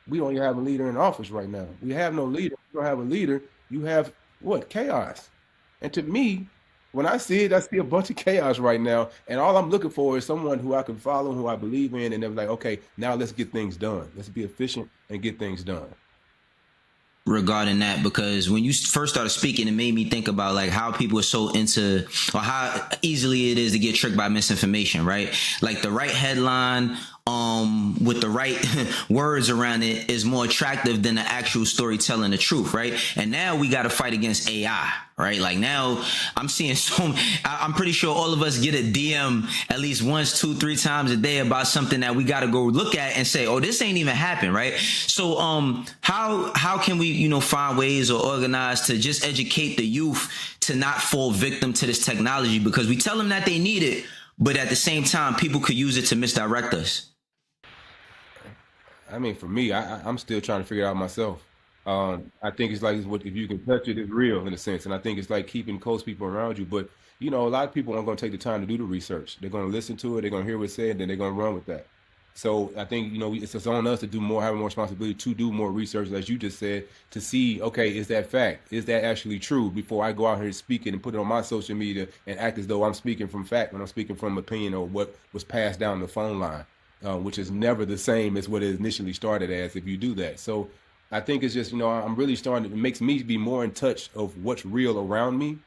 We don't even have a leader in office right now. We have no leader. You don't have a leader. You have what? Chaos. And to me, when I see it, I see a bunch of chaos right now. And all I'm looking for is someone who I can follow, who I believe in, and they're like, okay, now let's get things done. Let's be efficient and get things done. Regarding that, because when you first started speaking, it made me think about like how people are so into, or how easily it is to get tricked by misinformation, right? Like the right headline with the right words around it is more attractive than the actual story telling the truth, right? And now we got to fight against AI, right? Like now I'm seeing I'm pretty sure all of us get a DM at least once, 2, 3 times a day about something that we got to go look at and say, oh, this ain't even happened, right? So how can we, find ways or organize to just educate the youth to not fall victim to this technology? Because we tell them that they need it, but at the same time, people could use it to misdirect us. I mean, for me, I'm still trying to figure it out myself. I think it's like if you can touch it, it's real in a sense. And I think it's like keeping close people around you. But, a lot of people aren't going to take the time to do the research. They're going to listen to it. They're going to hear what's said, and then they're going to run with that. So I think, it's on us to do more, have more responsibility to do more research, as you just said, to see, okay, is that fact? Is that actually true? Before I go out here and speak it and put it on my social media and act as though I'm speaking from fact when I'm speaking from opinion or what was passed down the phone line. Which is never the same as what it initially started as if you do that. So I think it's just, I'm really starting, it makes me be more in touch of what's real around me,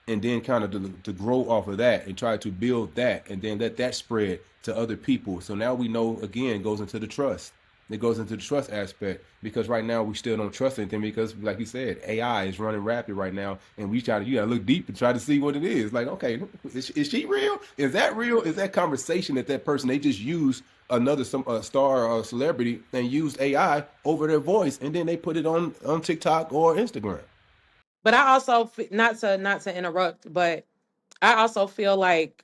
and then kind of to grow off of that and try to build that and then let that spread to other people. So now we know, again, goes into the trust. It goes into the trust aspect, because right now we still don't trust anything because, like you said, AI is running rapid right now, and you gotta look deep and try to see what it is. Like, okay, is she real? Is that real? Is that conversation that person, they just use another star or celebrity and used AI over their voice, and then they put it on TikTok or Instagram. But I also not to interrupt, but I also feel like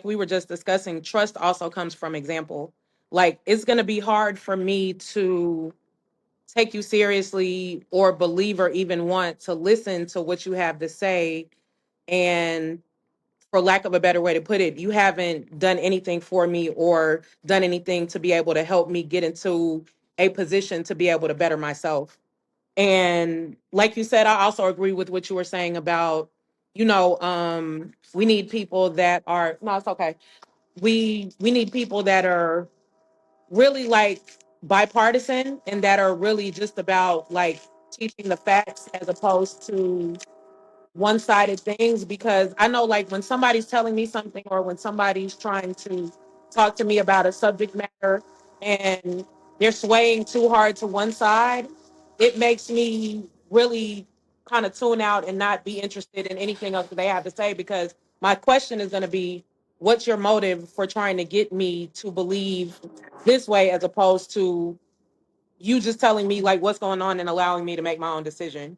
we were just discussing, trust also comes from example. Like it's going to be hard for me to take you seriously or believe or even want to listen to what you have to say. And for lack of a better way to put it, you haven't done anything for me or done anything to be able to help me get into a position to be able to better myself. And like you said, I also agree with what you were saying about, we need people that are, no, it's okay. We need people that are really like bipartisan and that are really just about like teaching the facts as opposed to one-sided things. Because I know like when somebody's telling me something or when somebody's trying to talk to me about a subject matter and they're swaying too hard to one side, it makes me really kind of tune out and not be interested in anything else that they have to say, because my question is going to be, what's your motive for trying to get me to believe this way as opposed to you just telling me like what's going on and allowing me to make my own decision?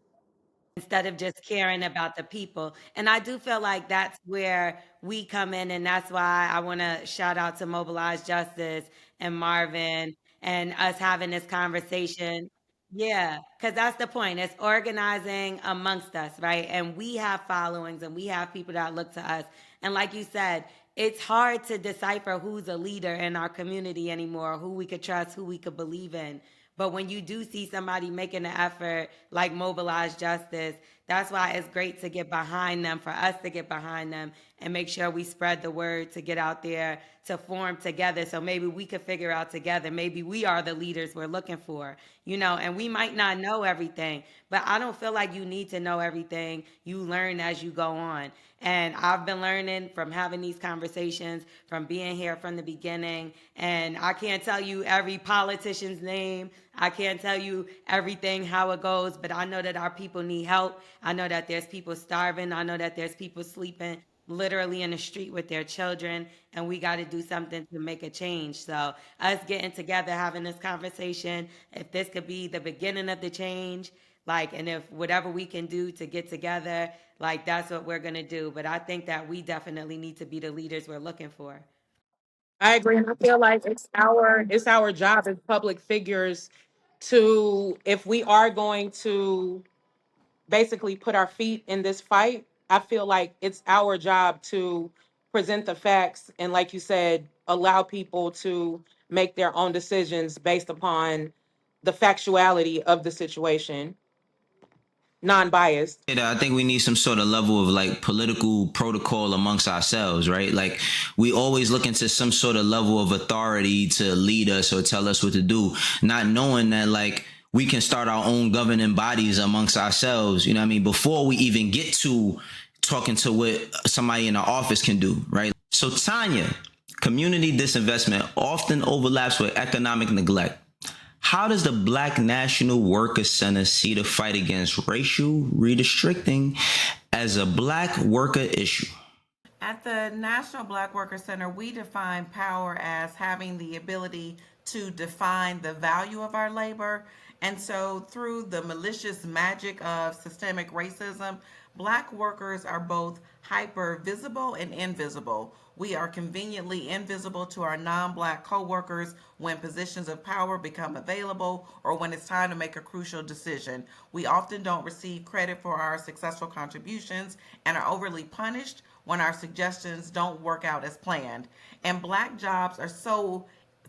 Instead of just caring about the people. And I do feel like that's where we come in. And that's why I want to shout out to Mobilize Justice and Marvin and us having this conversation. Yeah, because that's the point. It's organizing amongst us, right? And we have followings and we have people that look to us. And like you said, it's hard to decipher who's a leader in our community anymore, who we could trust, who we could believe in. But when you do see somebody making an effort like Mobilize Justice, that's why it's great to get behind them, for us to get behind them and make sure we spread the word to get out there to form together. So maybe we could figure out together. Maybe we are the leaders we're looking for, and we might not know everything, but I don't feel like you need to know everything. You learn as you go on. And I've been learning from having these conversations, from being here from the beginning. And I can't tell you every politician's name. I can't tell you everything, how it goes, but I know that our people need help. I know that there's people starving. I know that there's people sleeping literally in the street with their children, and we got to do something to make a change. So us getting together, having this conversation, if this could be the beginning of the change, and if whatever we can do to get together, that's what we're going to do. But I think that we definitely need to be the leaders we're looking for. I agree. And I feel like it's our job as public figures to, if we are going to basically put our feet in this fight, I feel like it's our job to present the facts and, like you said, allow people to make their own decisions based upon the factuality of the situation, non-biased. I think we need some sort of level of like political protocol amongst ourselves, right? Like we always look into some sort of level of authority to lead us or tell us what to do, not knowing that like we can start our own governing bodies amongst ourselves, you know what I mean, before we even get to talking to what somebody in the office can do, right? So Tanya, community disinvestment often overlaps with economic neglect. How does the Black National Workers Center see the fight against racial redistricting as a Black worker issue? At the National Black Workers Center, we define power as having the ability to define the value of our labor. And so, through the malicious magic of systemic racism, Black workers are both hyper visible and invisible. We are conveniently invisible to our non-Black coworkers when positions of power become available or when it's time to make a crucial decision. We often don't receive credit for our successful contributions and are overly punished when our suggestions don't work out as planned. And Black jobs are so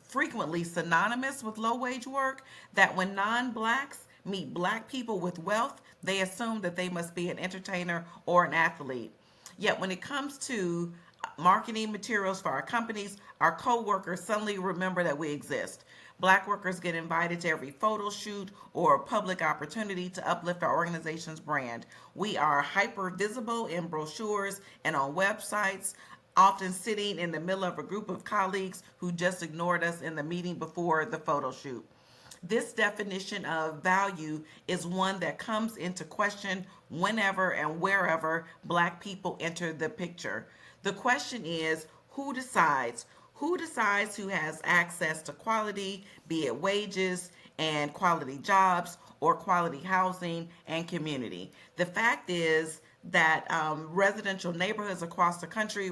frequently synonymous with low-wage work that when non-Blacks meet Black people with wealth, they assume that they must be an entertainer or an athlete. Yet when it comes to marketing materials for our companies, our co-workers suddenly remember that we exist. Black workers get invited to every photo shoot or public opportunity to uplift our organization's brand. We are hyper visible in brochures and on websites, often sitting in the middle of a group of colleagues who just ignored us in the meeting before the photo shoot. This definition of value is one that comes into question whenever and wherever Black people enter the picture. The question is, who decides? Who decides who has access to quality, be it wages and quality jobs or quality housing and community? The fact is that residential neighborhoods across the country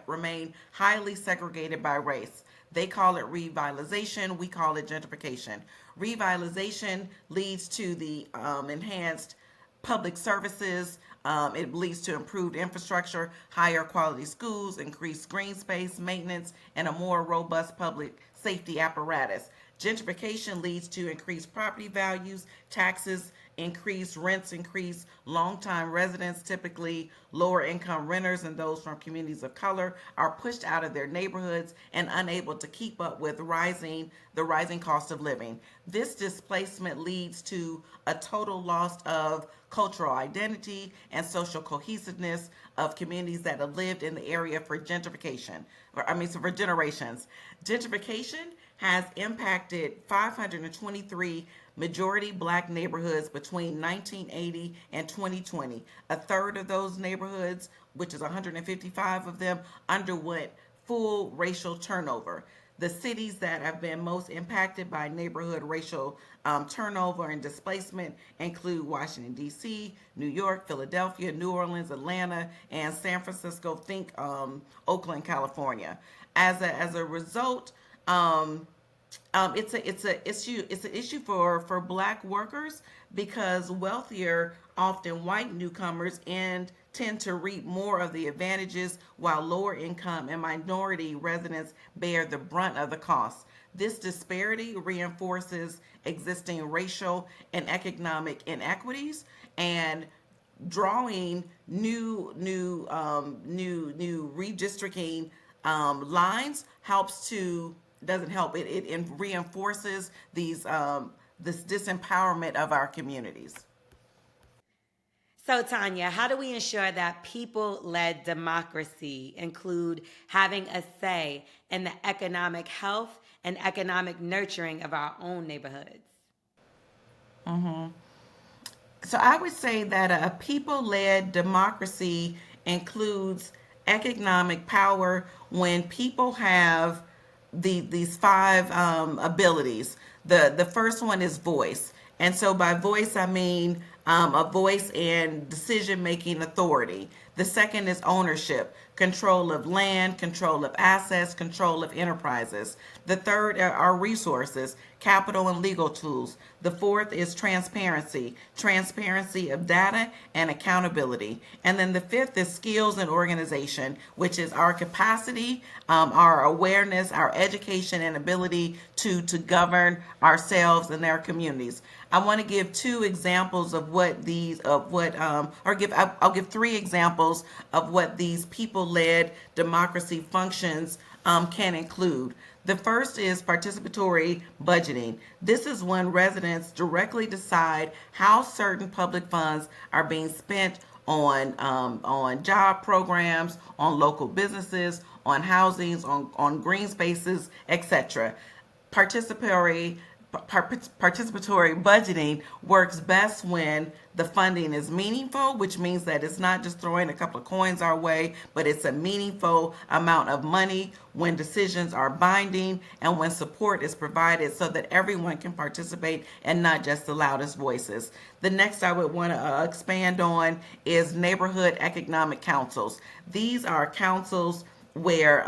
remain highly segregated by race. They call it revitalization. We call it gentrification. Revitalization leads to the enhanced public services. It leads to improved infrastructure, higher quality schools, increased green space maintenance, and a more robust public safety apparatus. Gentrification leads to increased property values, taxes, increased rents, increased longtime residents, typically lower income renters and those from communities of color, are pushed out of their neighborhoods and unable to keep up with the rising cost of living. This displacement leads to a total loss of cultural identity and social cohesiveness of communities that have lived in the area for gentrification, for generations. Gentrification has impacted 523 majority Black neighborhoods between 1980 and 2020. A third of those neighborhoods, which is 155 of them, underwent full racial turnover. The cities that have been most impacted by neighborhood racial turnover and displacement include Washington, D.C., New York, Philadelphia, New Orleans, Atlanta, and San Francisco, think Oakland, California. As a result, it's an issue for Black workers because wealthier, often white newcomers tend to reap more of the advantages while lower income and minority residents bear the brunt of the costs. This disparity reinforces existing racial and economic inequities and drawing new redistricting lines doesn't help. It reinforces this disempowerment of our communities. So, Tanya, how do we ensure that people-led democracy include having a say in the economic health and economic nurturing of our own neighborhoods? So I would say that a people-led democracy includes economic power when people have these five abilities. The first one is voice. And so by voice, I mean a voice and decision-making authority. The second is ownership, control of land, control of assets, control of enterprises. The third are resources, capital and legal tools. The fourth is transparency, transparency of data and accountability. And then the fifth is skills and organization, which is our capacity, our awareness, our education and ability to govern ourselves and our communities. I want to give two examples of what these of what or give I'll give three examples of what these people-led democracy functions can include. The first is participatory budgeting. This is when residents directly decide how certain public funds are being spent on job programs, on local businesses, on housings, on green spaces, etc. Participatory participatory budgeting works best when the funding is meaningful, which means that it's not just throwing a couple of coins our way, but it's a meaningful amount of money, when decisions are binding, and when support is provided so that everyone can participate and not just the loudest voices. The next I would want to expand on is neighborhood economic councils. These are councils where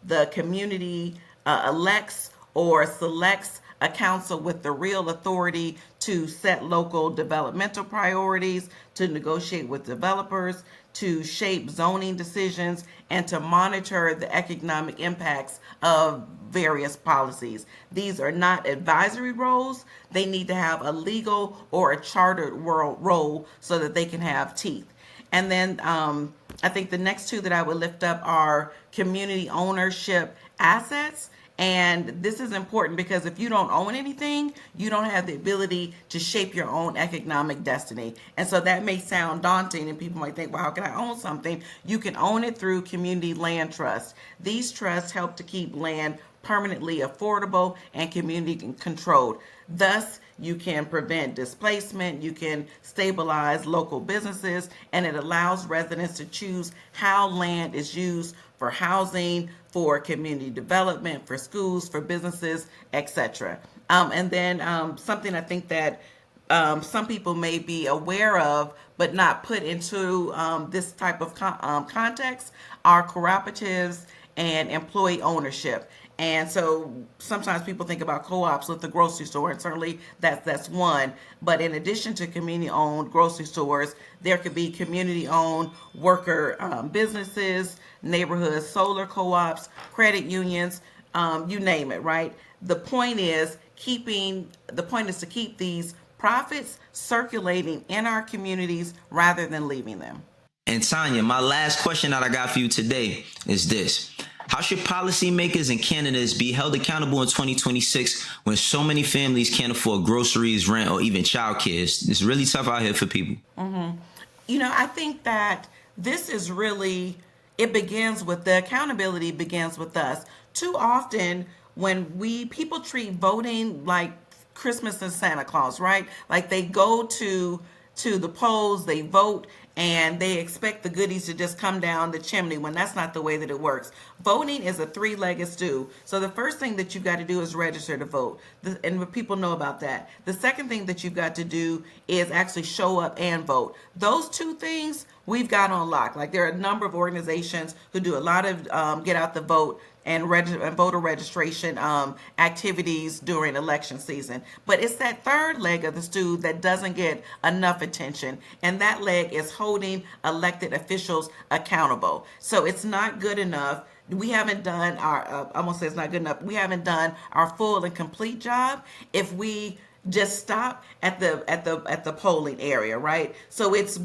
the community elects or selects a council with the real authority to set local developmental priorities, to negotiate with developers, to shape zoning decisions, and to monitor the economic impacts of various policies. These are not advisory roles. They need to have a legal or a chartered role so that they can have teeth. And then I think the next two that I would lift up are community ownership assets. And this is important because if you don't own anything, you don't have the ability to shape your own economic destiny. And so that may sound daunting, and people might think, well, how can I own something? You can own it through community land trusts. These trusts help to keep land permanently affordable and community controlled. Thus, you can prevent displacement, you can stabilize local businesses, and it allows residents to choose how land is used for housing, for community development, for schools, for businesses, etc. And then something I think that some people may be aware of but not put into this type of context are cooperatives and employee ownership. And so sometimes people think about co-ops with the grocery store, and certainly that's one. But in addition to community-owned grocery stores, there could be community-owned worker businesses, neighborhood solar co-ops, credit unions, you name it, right? The point is to keep these profits circulating in our communities rather than leaving them. And Tanya, my last question that I got for you today is this. How should policymakers and candidates be held accountable in 2026 when so many families can't afford groceries, rent, or even childcare? It's really tough out here for people. Mm-hmm. You know, I think that this is really, it begins with, the accountability begins with us. Too often when people treat voting like Christmas and Santa Claus, right? Like they go to the polls, they vote, and they expect the goodies to just come down the chimney, when that's not the way that it works. Voting is a three-legged stool. So the first thing that you've got to do is register to vote. And people know about that. The second thing that you've got to do is actually show up and vote. Those two things we've got on lock. Like there are a number of organizations who do a lot of get out the vote and voter registration activities during election season. But it's that third leg of the stool that doesn't get enough attention. And that leg is holding elected officials accountable. So it's not good enough. We haven't done our, I won't say it's not good enough. We haven't done our full and complete job if we just stop at the polling area, right? So it's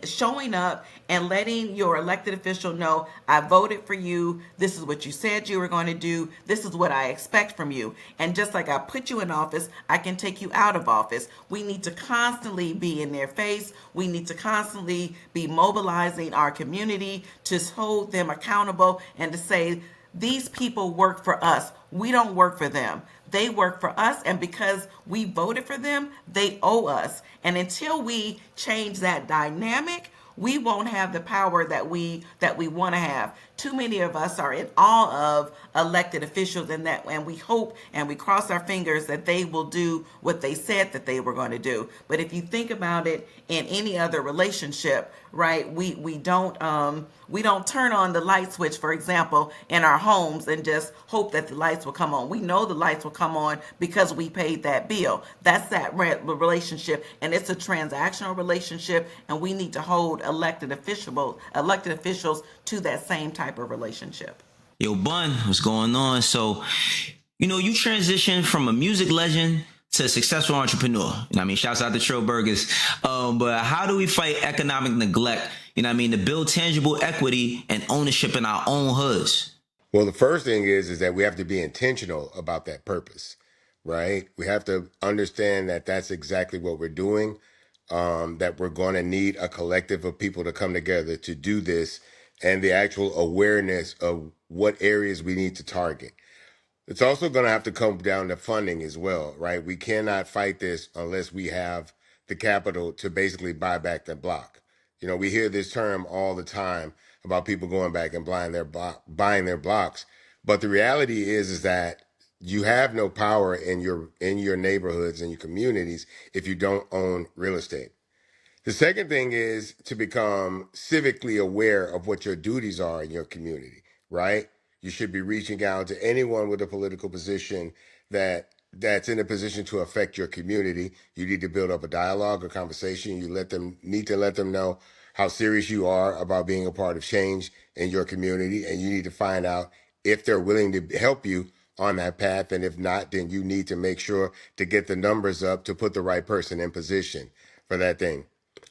showing up and letting your elected official know, I voted for you. This is what you said you were going to do. This is what I expect from you. And just like I put you in office, I can take you out of office. We need to constantly be in their face. We need to constantly be mobilizing our community to hold them accountable and to say, these people work for us. We don't work for them. They work for us, and because we voted for them, they owe us. And until we change that dynamic, we won't have the power that we want to have. too many of us are in awe of elected officials, and we hope and we cross our fingers that they will do what they said that they were going to do. But if you think about it in any other relationship, right, we don't turn on the light switch, for example, in our homes and just hope that the lights will come on. We know the lights will come on because we paid that bill. That's that relationship, and it's a transactional relationship, and we need to hold elected officials to that same type of relationship. Yo, Bun, what's going on? So, you transitioned from a music legend to a successful entrepreneur. Shouts out to Tro Burgers. But how do we fight economic neglect, to build tangible equity and ownership in our own hoods? Well, the first thing is that we have to be intentional about that purpose, right? We have to understand that that's exactly what we're doing, that we're going to need a collective of people to come together to do this, and the actual awareness of what areas we need to target. It's also going to have to come down to funding as well, right? We cannot fight this unless we have the capital to basically buy back the block. We hear this term all the time about people going back and buying their blocks, but the reality is that you have no power in your neighborhoods and your communities if you don't own real estate. The second thing is to become civically aware of what your duties are in your community, right? You should be reaching out to anyone with a political position that's in a position to affect your community. You need to build up a dialogue, a conversation. You need to let them know how serious you are about being a part of change in your community, and you need to find out if they're willing to help you on that path. And if not, then you need to make sure to get the numbers up to put the right person in position for that thing.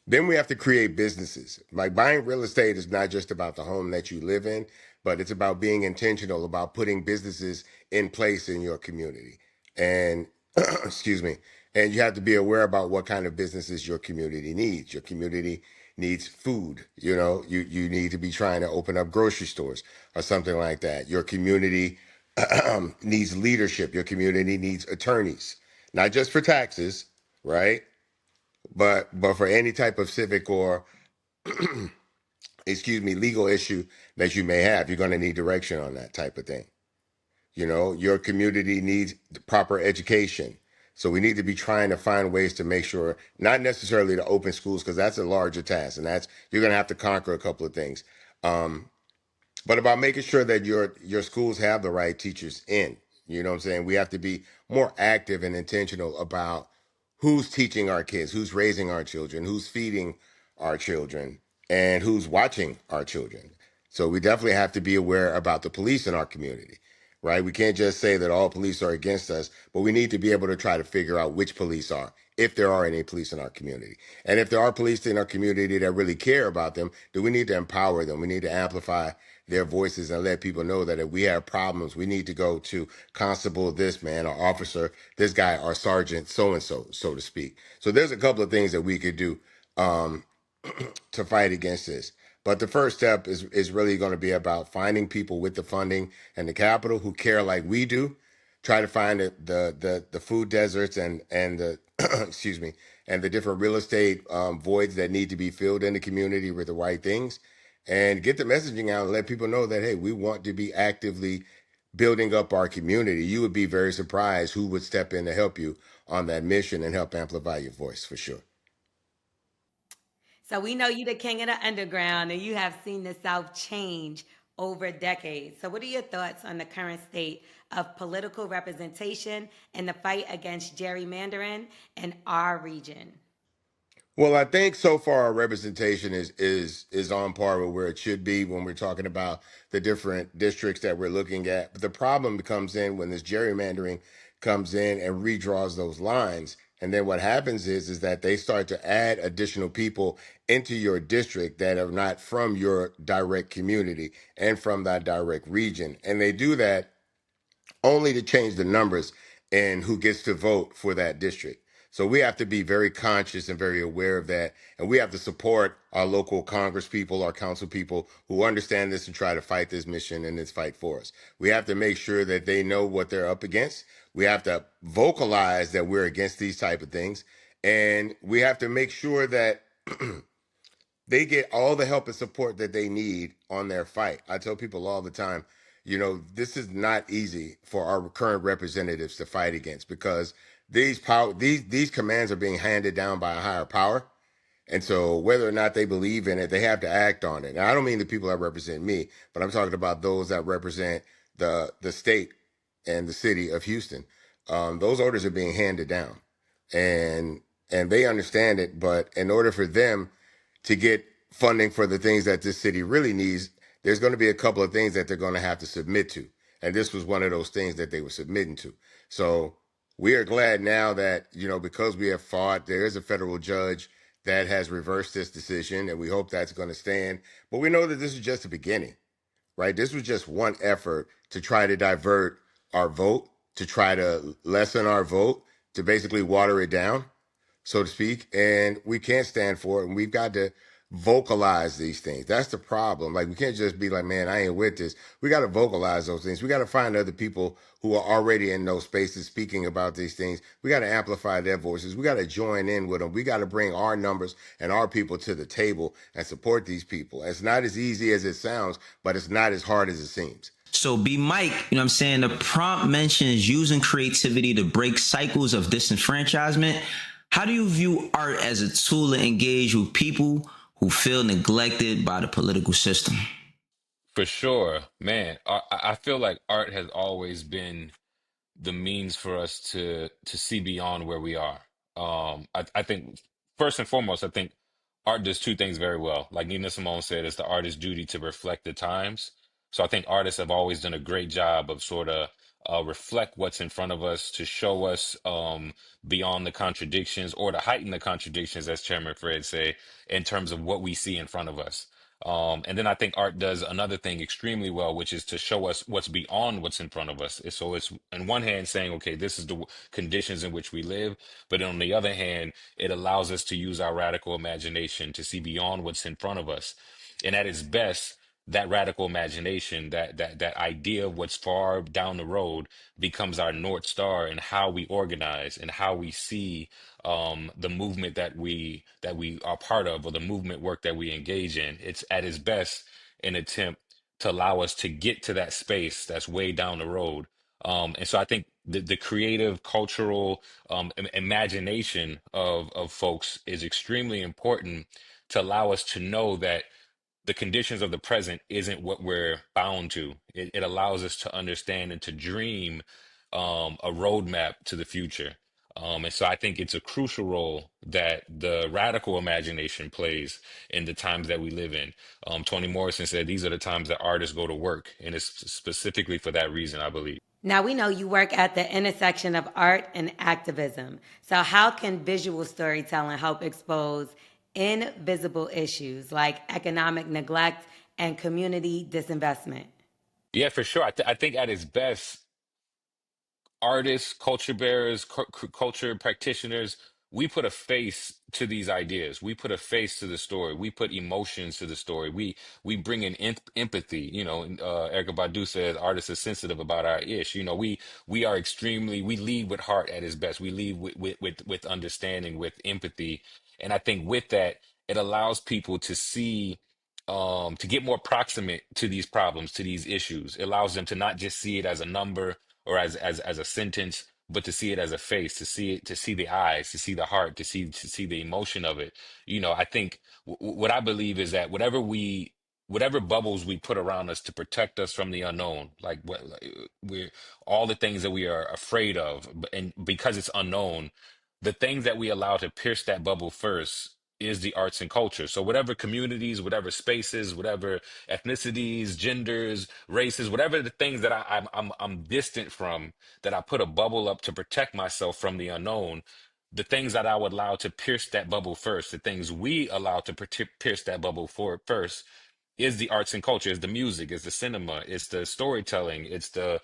Then we have to create businesses. Like, buying real estate is not just about the home that you live in, but it's about being intentional about putting businesses in place in your community. And excuse me. And you have to be aware about what kind of businesses your community needs. Your community needs food. You need to be trying to open up grocery stores or something like that. Your community needs leadership. Your community needs attorneys, not just for taxes, right? But for any type of civic or legal issue that you may have, you're going to need direction on that type of thing. Your community needs proper education. So we need to be trying to find ways to make sure, not necessarily to open schools, because that's a larger task, and you're going to have to conquer a couple of things. But about making sure that your schools have the right teachers in. You know what I'm saying? We have to be more active and intentional about who's teaching our kids, who's raising our children, who's feeding our children, and who's watching our children. So we definitely have to be aware about the police in our community, right? We can't just say that all police are against us, but we need to be able to try to figure out which police are, if there are any police in our community. And if there are police in our community that really care about them, then we need to empower them. We need to amplify their voices and let people know that if we have problems, we need to go to constable this man or officer this guy or sergeant so-and-so, so to speak. So there's a couple of things that we could do to fight against this. But the first step is really going to be about finding people with the funding and the capital who care like we do. Try to find the food deserts and the and the different real estate voids that need to be filled in the community with the right things, and get the messaging out and let people know that, hey, we want to be actively building up our community. You would be very surprised who would step in to help you on that mission and help amplify your voice, for sure. So we know you the king of the underground, and you have seen the South change over decades. So what are your thoughts on the current state of political representation and the fight against gerrymandering in our region? Well, I think so far our representation is on par with where it should be when we're talking about the different districts that we're looking at. But the problem comes in when this gerrymandering comes in and redraws those lines. And then what happens is that they start to add additional people into your district that are not from your direct community and from that direct region. And they do that only to change the numbers and who gets to vote for that district. So we have to be very conscious and very aware of that. And we have to support our local Congress people, our council people who understand this and try to fight this mission and this fight for us. We have to make sure that they know what they're up against. We have to vocalize that we're against these type of things. And we have to make sure that they get all the help and support that they need on their fight. I tell people all the time, you know, this is not easy for our current representatives to fight against, because these commands are being handed down by a higher power. And so whether or not they believe in it, they have to act on it. And I don't mean the people that represent me, but I'm talking about those that represent the state and the city of Houston. Those orders are being handed down, and they understand it. But in order for them to get funding for the things that this city really needs, there's going to be a couple of things that they're going to have to submit to. And this was one of those things that they were submitting to. So we are glad now that, you know, because we have fought, there is a federal judge that has reversed this decision, and we hope that's going to stand. But we know that this is just the beginning, right? This was just one effort to try to divert our vote, to try to lessen our vote, to basically water it down, so to speak. And we can't stand for it. And we've got to vocalize these things. That's the problem. Like, we can't just be like, man, I ain't with this. We got to vocalize those things. We got to find other people who are already in those spaces speaking about these things. We got to amplify their voices. We got to join in with them. We got to bring our numbers and our people to the table and support these people. It's not as easy as it sounds, but it's not as hard as it seems. So B Mike, you know what I'm saying? The prompt mentions using creativity to break cycles of disenfranchisement. How do you view art as a tool to engage with people who feel neglected by the political system? For sure, man. I feel like art has always been the means for us to see beyond where we are. I think first and foremost, I think art does two things very well. Like Nina Simone said, it's the artist's duty to reflect the times. So I think artists have always done a great job of sort of reflect what's in front of us, to show us beyond the contradictions, or to heighten the contradictions, as Chairman Fred say, in terms of what we see in front of us. And then I think art does another thing extremely well, which is to show us what's beyond what's in front of us. So it's on one hand saying, okay, this is the conditions in which we live. But on the other hand, it allows us to use our radical imagination to see beyond what's in front of us. And at its best, that radical imagination, that idea of what's far down the road, becomes our North Star in how we organize and how we see the movement that we are part of, or the movement work that we engage in. It's at its best an attempt to allow us to get to that space that's way down the road. And so I think the creative, cultural imagination of folks is extremely important to allow us to know that the conditions of the present isn't what we're bound to. It allows us to understand and to dream a roadmap to the future. And so I think it's a crucial role that the radical imagination plays in the times that we live in. Toni Morrison said these are the times that artists go to work, and it's specifically for that reason, I believe. Now, we know you work at the intersection of art and activism. So, how can visual storytelling help expose invisible issues like economic neglect and community disinvestment? Yeah, for sure. I think at its best, artists, culture bearers, culture practitioners, we put a face to these ideas. We put a face to the story. We put emotions to the story. We bring in empathy. You know, Erykah Badu says artists are sensitive about our ish. You know, we are extremely, we lead with heart at its best. We lead with understanding, with empathy. And I think with that, it allows people to see, to get more proximate to these problems, to these issues. It allows them to not just see it as a number or as a sentence, but to see it as a face, to see it, to see the eyes, to see the heart, to see the emotion of it. You know, I think what I believe is that whatever bubbles we put around us to protect us from the unknown, like what we're all the things that we are afraid of, and because it's unknown, the things that we allow to pierce that bubble first is the arts and culture. So whatever communities, whatever spaces, whatever ethnicities, genders, races, whatever the things that I'm distant from, that I put a bubble up to protect myself from the unknown, the things that I would allow to pierce that bubble first, the things we allow to pierce that bubble for first, is the arts and culture, is the music, is the cinema, it's the storytelling, it's the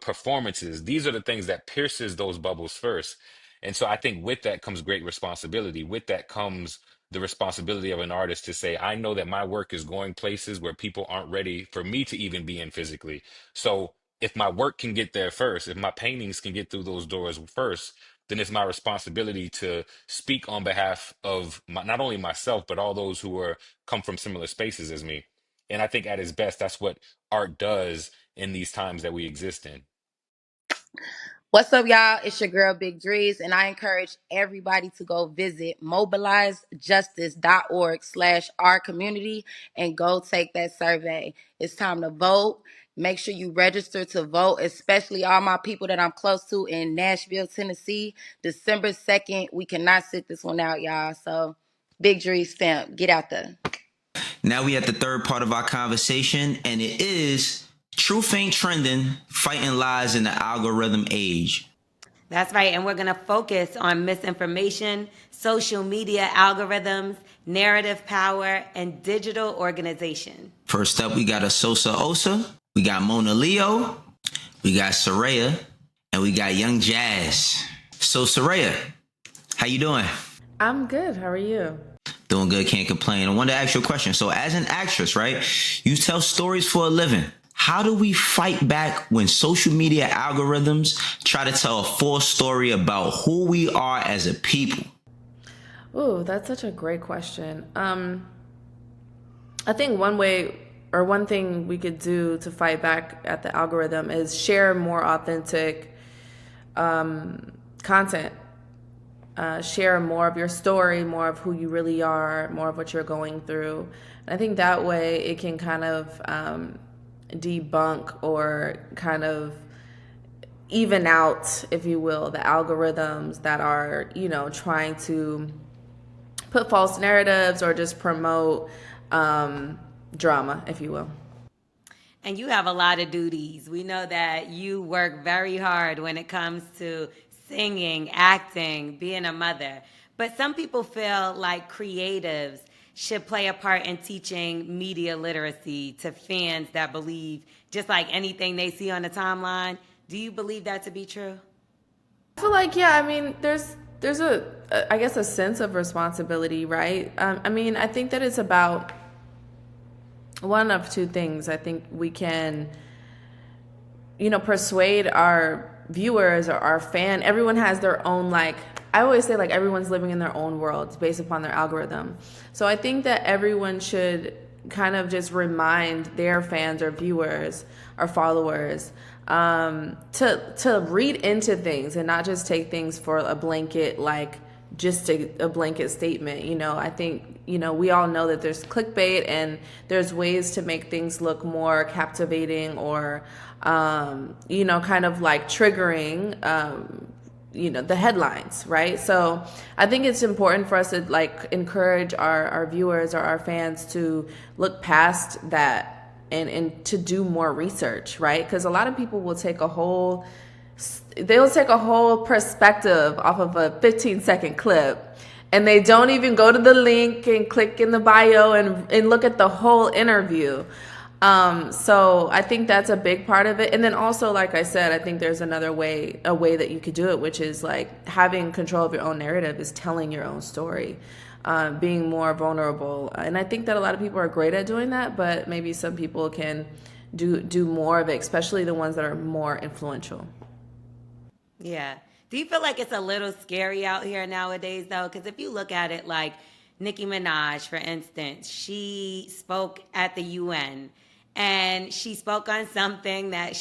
performances. These are the things that pierces those bubbles first. And so I think with that comes great responsibility. With that comes the responsibility of an artist to say, I know that my work is going places where people aren't ready for me to even be in physically. So if my work can get there first, if my paintings can get through those doors first, then it's my responsibility to speak on behalf of not only myself, but all those who are come from similar spaces as me. And I think at its best, that's what art does in these times that we exist in. What's up, y'all? It's your girl, Big Drees, and I encourage everybody to go visit mobilizejustice.org/our community and go take that survey. It's time to vote. Make sure you register to vote, especially all my people that I'm close to in Nashville, Tennessee. December 2nd. We cannot sit this one out, y'all. So, Big Drees stamp, get out there. Now we at the third part of our conversation, and it is truth ain't trending, fighting lies in the algorithm age. That's right, and we're going to focus on misinformation, social media algorithms, narrative power, and digital organization. First up, we got Asosa Osa, we got Mona Leo, we got Soraya, and we got Young Jazz. So Soraya, how you doing? I'm good. How are you? Doing good, can't complain. I wanted to ask you a question. So as an actress, right, you tell stories for a living. How do we fight back when social media algorithms try to tell a false story about who we are as a people? Oh, that's such a great question. I think one way or one thing we could do to fight back at the algorithm is share more authentic content. Share more of your story, more of who you really are, more of what you're going through. And I think that way it can kind of debunk or kind of even out, if you will, the algorithms that are, trying to put false narratives or just promote drama, if you will. And you have a lot of duties. We know that you work very hard when it comes to singing, acting, being a mother. But some people feel like creatives should play a part in teaching media literacy to fans that believe just like anything they see on the timeline. Do you believe that to be true? I feel like, yeah, there's I guess a sense of responsibility, right? I think that it's about one of two things. I think we can, persuade our viewers or our fan. Everyone has their own, I always say, everyone's living in their own world based upon their algorithm. So I think that everyone should kind of just remind their fans or viewers or followers to read into things and not just take things for a blanket, just a blanket statement. I think, we all know that there's clickbait and there's ways to make things look more captivating or, kind of triggering, the headlines, right? So I think it's important for us to encourage our viewers or our fans to look past that and to do more research, right? Because a lot of people will take a whole perspective off of a 15-second clip, and they don't even go to the link and click in the bio and look at the whole interview. So I think that's a big part of it. And then also, like I said, I think there's a way that you could do it, which is having control of your own narrative, is telling your own story, being more vulnerable. And I think that a lot of people are great at doing that, but maybe some people can do more of it, especially the ones that are more influential. Yeah. Do you feel like it's a little scary out here nowadays, though? Because if you look at it, Nicki Minaj, for instance, she spoke at the UN, and she spoke on something that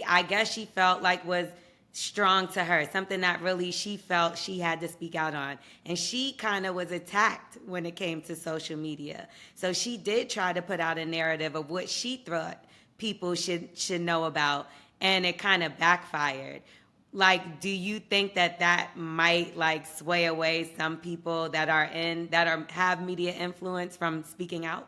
I guess she felt like was strong to her, something that really she felt she had to speak out on. And she kind of was attacked when it came to social media. So she did try to put out a narrative of what she thought people should know about, and it kind of backfired. Do you think that might sway away some people that have media influence from speaking out?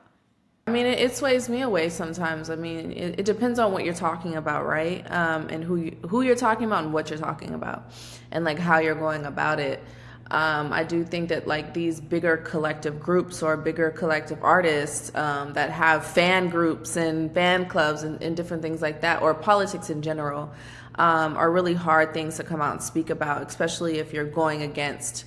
It sways me away sometimes. It depends on what you're talking about, right? And who you're talking about and what you're talking about, and how you're going about it. I do think that these bigger collective groups or bigger collective artists that have fan groups and fan clubs and different things like that, or politics in general, are really hard things to come out and speak about, especially if you're going against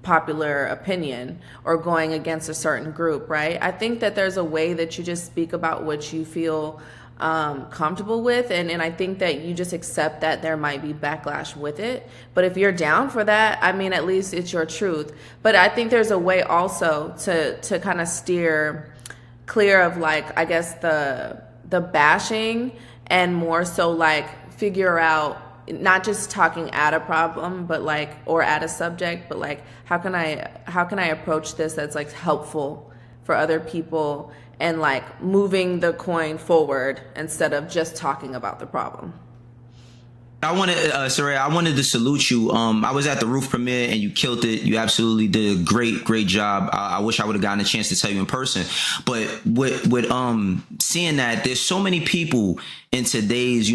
popular opinion or going against a certain group, right? I think that there's a way that you just speak about what you feel comfortable with, and I think that you just accept that there might be backlash with it. But if you're down for that, I mean, at least it's your truth. But I think there's a way also to kind of steer clear of, like, I guess the bashing, and more so like figure out, not just talking at a problem, but like, or at a subject, but like, how can I approach this that's like helpful for other people, and like moving the coin forward instead of just talking about the problem. I wanted, Soraya, I wanted to salute you. I was at the Roof premiere and you killed it. You absolutely did a great job. I wish I would have gotten a chance to tell you in person. But with seeing that, there's so many people in today's,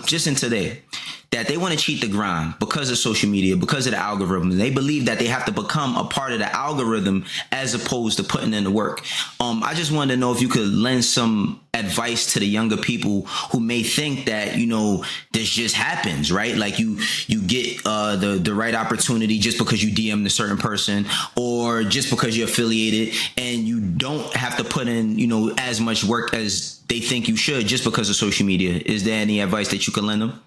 just in today, that they want to cheat the grind because of social media, because of the algorithm. They believe that they have to become a part of the algorithm as opposed to putting in the work. I just wanted to know if you could lend some advice to the younger people who may think that, this just happens, right? Like you get the right opportunity just because you DM a certain person, or just because you're affiliated, and you don't have to put in, as much work as they think you should just because of social media. Is there any advice that you could lend them?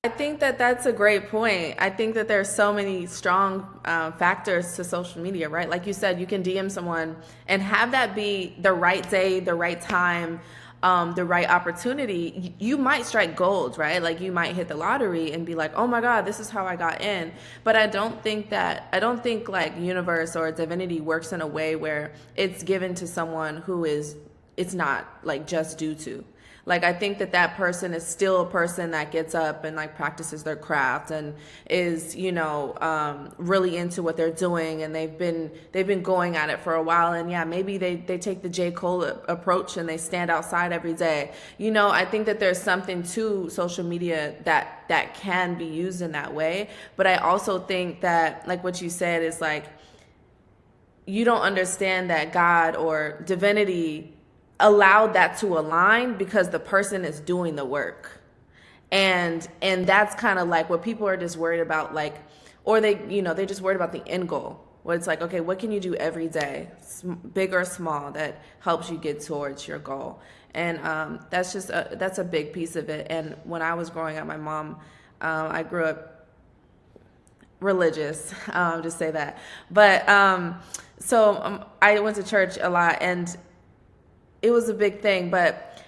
I think that that's a great point. I think that there's so many strong factors to social media, right? Like you said, you can DM someone and have that be the right day, the right time, the right opportunity. You might strike gold, right? Like you might hit the lottery and be like, oh my God, this is how I got in. But I don't think like universe or divinity works in a way where it's given to someone who it's not like just due to. Like, I think that person is still a person that gets up and like practices their craft and is, really into what they're doing, and they've been going at it for a while. And yeah, maybe they take the J. Cole approach and they stand outside every day. I think that there's something to social media that can be used in that way. But I also think that, like what you said, is like, you don't understand that God or divinity allowed that to align because the person is doing the work. And that's kind of like what people are just worried about, like, or they just worried about the end goal, where it's like, okay, what can you do every day, big or small, that helps you get towards your goal? And that's a big piece of it. And when I was growing up, my mom, I grew up religious, just say that. But so I went to church a lot, and it was a big thing. But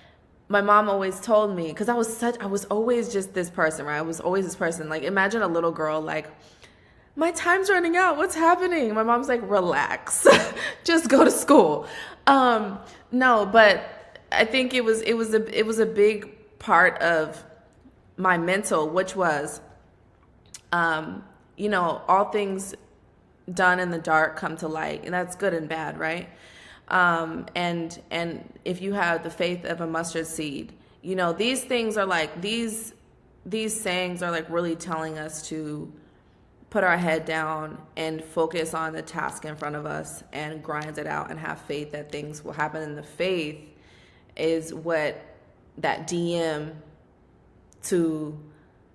my mom always told me, because I was always just this person, right? I was always this person. Like, imagine a little girl, like, my time's running out, what's happening? My mom's like, relax, just go to school. No, but I think it was a big part of my mental, which was, all things done in the dark come to light, and that's good and bad, right? And if you have the faith of a mustard seed, these things are like, these sayings are like really telling us to put our head down and focus on the task in front of us and grind it out and have faith that things will happen. And the faith is what that DM to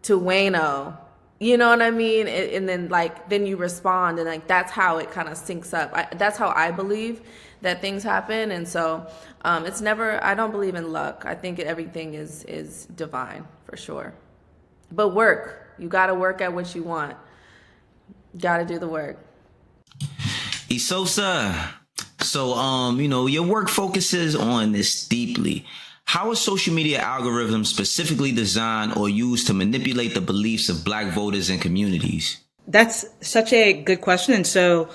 Wayno, you know what I mean? And then you respond, and like, that's how it kind of syncs up. That's how I believe that things happen. And so it's never, I don't believe in luck. I think everything is divine for sure. But you got to work at what you want. Got to do the work. Isosa, so your work focuses on this deeply. How are social media algorithms specifically designed or used to manipulate the beliefs of Black voters and communities? That's such a good question. And so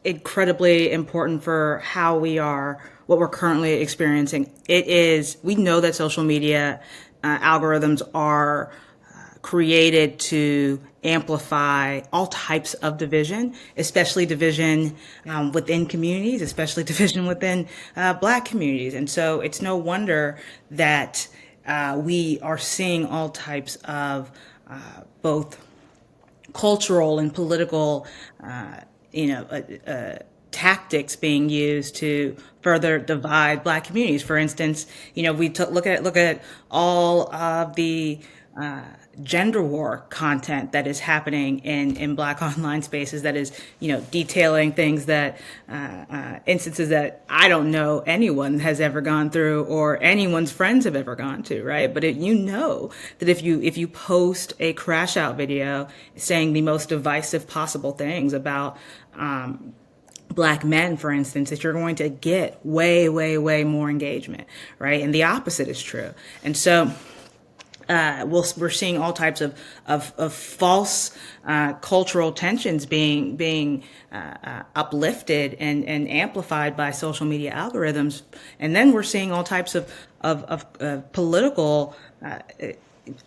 incredibly important for how what we're currently experiencing. We know that social media algorithms are created to amplify all types of division, especially division within communities, especially division within Black communities. And so it's no wonder that we are seeing all types of both cultural and political, tactics being used to further divide Black communities. For instance, we look at all of the gender war content that is happening in Black online spaces that is, detailing things that, instances that I don't know anyone has ever gone through or anyone's friends have ever gone to, right? But that if you post a crash out video saying the most divisive possible things about, Black men, for instance, that you're going to get way, way, way more engagement, right? And the opposite is true. And so, we're seeing all types of false cultural tensions being uplifted and amplified by social media algorithms, and then we're seeing all types of political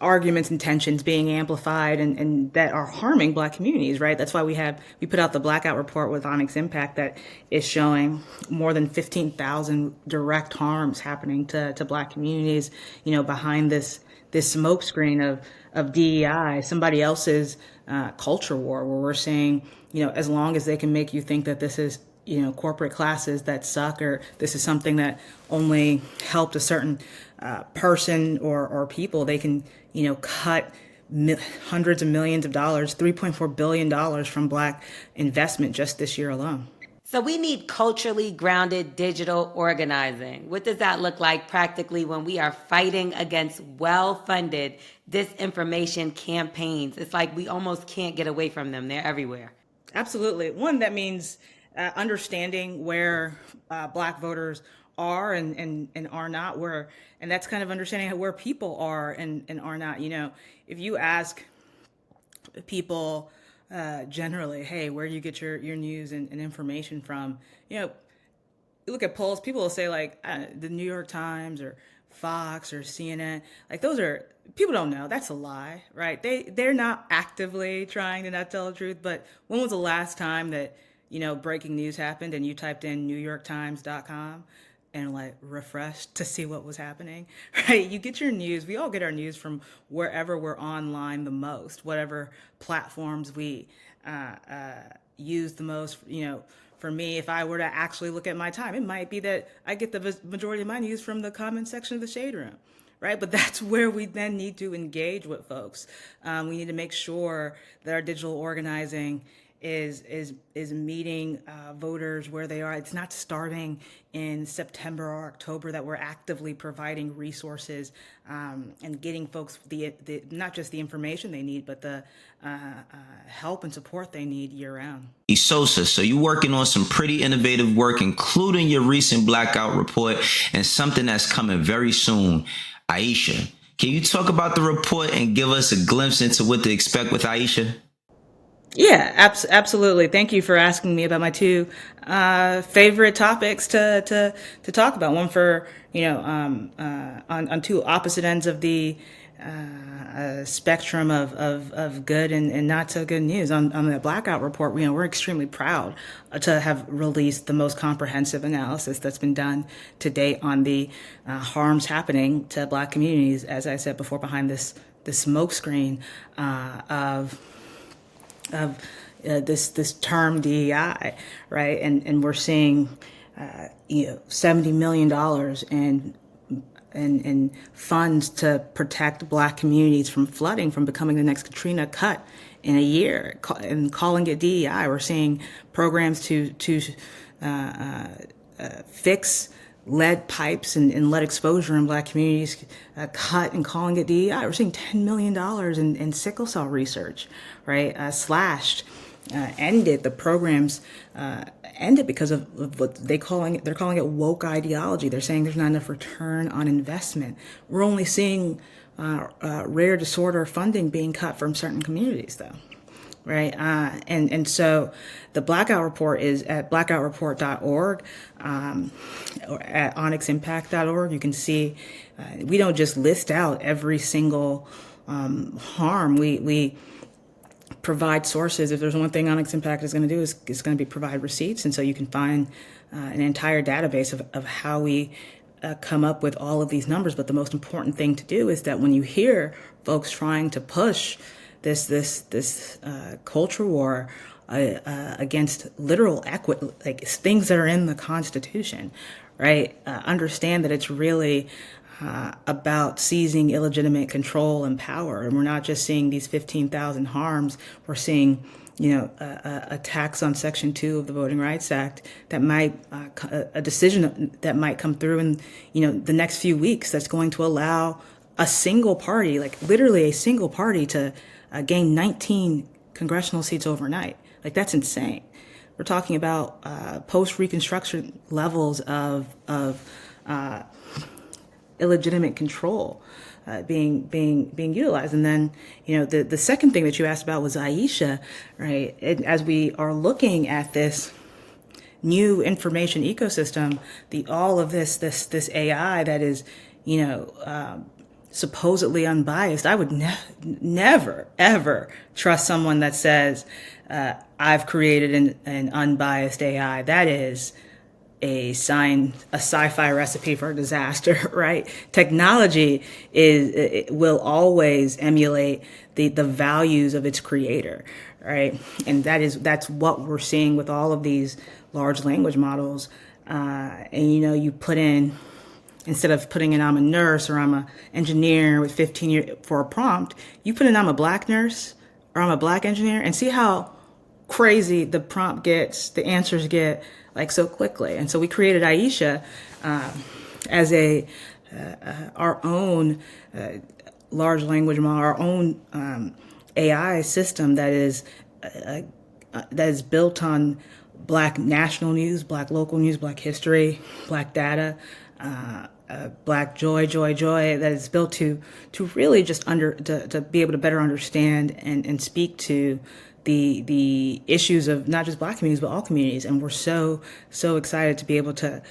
arguments and tensions being amplified and that are harming Black communities, right? That's why we put out the Blackout report with Onyx Impact that is showing more than 15,000 direct harms happening to Black communities, behind this smokescreen of DEI, somebody else's culture war, where we're saying, as long as they can make you think that this is, corporate classes that suck, or this is something that only helped a certain person or people, they can, cut hundreds of millions of dollars, $3.4 billion from Black investment just this year alone. So we need culturally grounded digital organizing. What does that look like practically when we are fighting against well-funded disinformation campaigns? It's like we almost can't get away from them. They're everywhere. Absolutely. One, that means understanding where Black voters are and are not, and that's kind of understanding where people are and are not. If you ask people generally, hey, where do you get your news and information from? You look at polls, people will say like the New York Times or Fox or CNN. Like those are, people don't know. That's a lie, right? They're not actively trying to not tell the truth. But when was the last time that, breaking news happened and you typed in NewYorkTimes.com and like refreshed to see what was happening, right? You get your news. We all get our news from wherever we're online the most, whatever platforms we use the most. For me, if I were to actually look at my time, it might be that I get the majority of my news from the comment section of the Shade Room, right? But that's where we then need to engage with folks. We need to make sure that our digital organizing is meeting voters where they are. It's not starting in September or October, that we're actively providing resources and getting folks the not just the information they need, but the help and support they need year round. Sosa, so you're working on some pretty innovative work, including your recent Blackout report and something that's coming very soon. Aisha, can you talk about the report and give us a glimpse into what to expect with Aisha? Yeah, absolutely. Thank you for asking me about my two favorite topics to talk about. One for, on two opposite ends of the spectrum of good and not so good news. On the Blackout report, we're extremely proud to have released the most comprehensive analysis that's been done to date on the harms happening to Black communities, as I said before, behind this smokescreen of this term DEI, right? And we're seeing $70 million in funds to protect Black communities from flooding, from becoming the next Katrina, cut in a year, and calling it DEI. We're seeing programs to fix lead pipes and lead exposure in Black communities cut and calling it DEI. We're seeing $10 million in sickle cell research, right? Slashed, ended. The programs ended because of what they're calling it woke ideology. They're saying there's not enough return on investment. We're only seeing rare disorder funding being cut from certain communities, though. Right. And so the Blackout report is at blackoutreport.org or at onyximpact.org. You can see we don't just list out every single harm. We provide sources. If there's one thing Onyx Impact is going to do, is it's going to be provide receipts. And so you can find an entire database of how we come up with all of these numbers. But the most important thing to do is that when you hear folks trying to push this culture war against literal equity, like things that are in the Constitution, right? Understand that it's really about seizing illegitimate control and power. And we're not just seeing these 15,000 harms. We're seeing, attacks on Section 2 of the Voting Rights Act that might, a decision that might come through in, the next few weeks that's going to allow a single party, like literally a single party, to gain 19 congressional seats overnight. Like, that's insane. We're talking about post-Reconstruction levels of illegitimate control being utilized. And then, the second thing that you asked about was Aisha, right? And as we are looking at this new information ecosystem, all of this AI that is, supposedly unbiased, I would never ever trust someone that says I've created an unbiased AI. That is a sci-fi recipe for disaster, right? Technology will always emulate the values of its creator, right? And that's what we're seeing with all of these large language models. And you put in, instead of putting in I'm a nurse or I'm an engineer with 15 years for a prompt, you put in I'm a black nurse or I'm a black engineer, and see how crazy the prompt gets, the answers get, like, so quickly. And so we created Aisha as our own large language model, our own AI system that is built on Black national news, Black local news, Black history, Black data, Black joy, that is built to really just to be able to better understand and speak to the issues of not just Black communities, but all communities. And we're so excited to be able to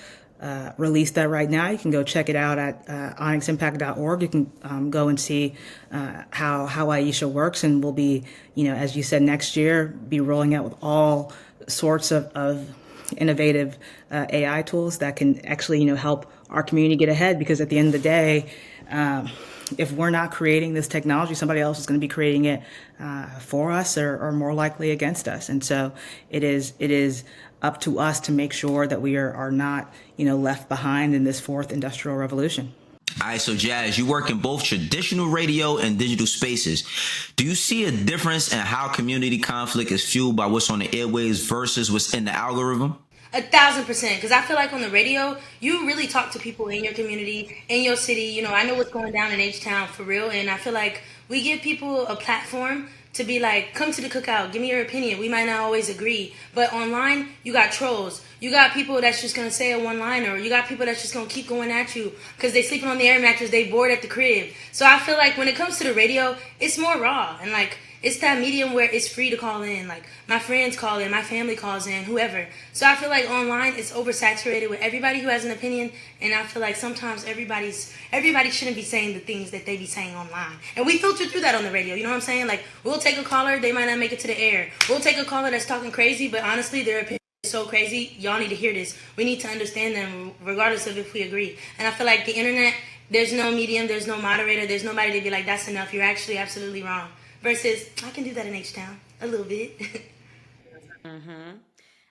release that right now. You can go check it out at onyximpact.org. You can go and see how Aisha works, and we'll be, as you said, next year, be rolling out with all sorts of innovative AI tools that can actually, help our community get ahead. Because at the end of the day, if we're not creating this technology, somebody else is going to be creating it for us, or more likely against us. And so it is up to us to make sure that we are not, left behind in this fourth industrial revolution. All right, so Jazz, you work in both traditional radio and digital spaces. Do you see a difference in how community conflict is fueled by what's on the airwaves versus what's in the algorithm? 1,000%, because I feel like on the radio, you really talk to people in your community, in your city. I know what's going down in H-Town for real, and I feel like we give people a platform to be like, come to the cookout, give me your opinion. We might not always agree, but online, you got trolls. You got people that's just going to say a one-liner. You got people that's just going to keep going at you because they sleeping on the air mattress, they bored at the crib. So I feel like when it comes to the radio, it's more raw, and like, it's that medium where it's free to call in. Like, my friends call in, my family calls in, whoever. So I feel like online it's oversaturated with everybody who has an opinion, and I feel like sometimes everybody shouldn't be saying the things that they be saying online. And we filter through that on the radio, you know what I'm saying? Like, we'll take a caller, they might not make it to the air. We'll take a caller that's talking crazy, but honestly, their opinion is so crazy, y'all need to hear this. We need to understand them regardless of if we agree. And I feel like the internet, there's no medium, there's no moderator, there's nobody to be like, that's enough, you're actually absolutely wrong. Versus, I can do that in H-Town, a little bit.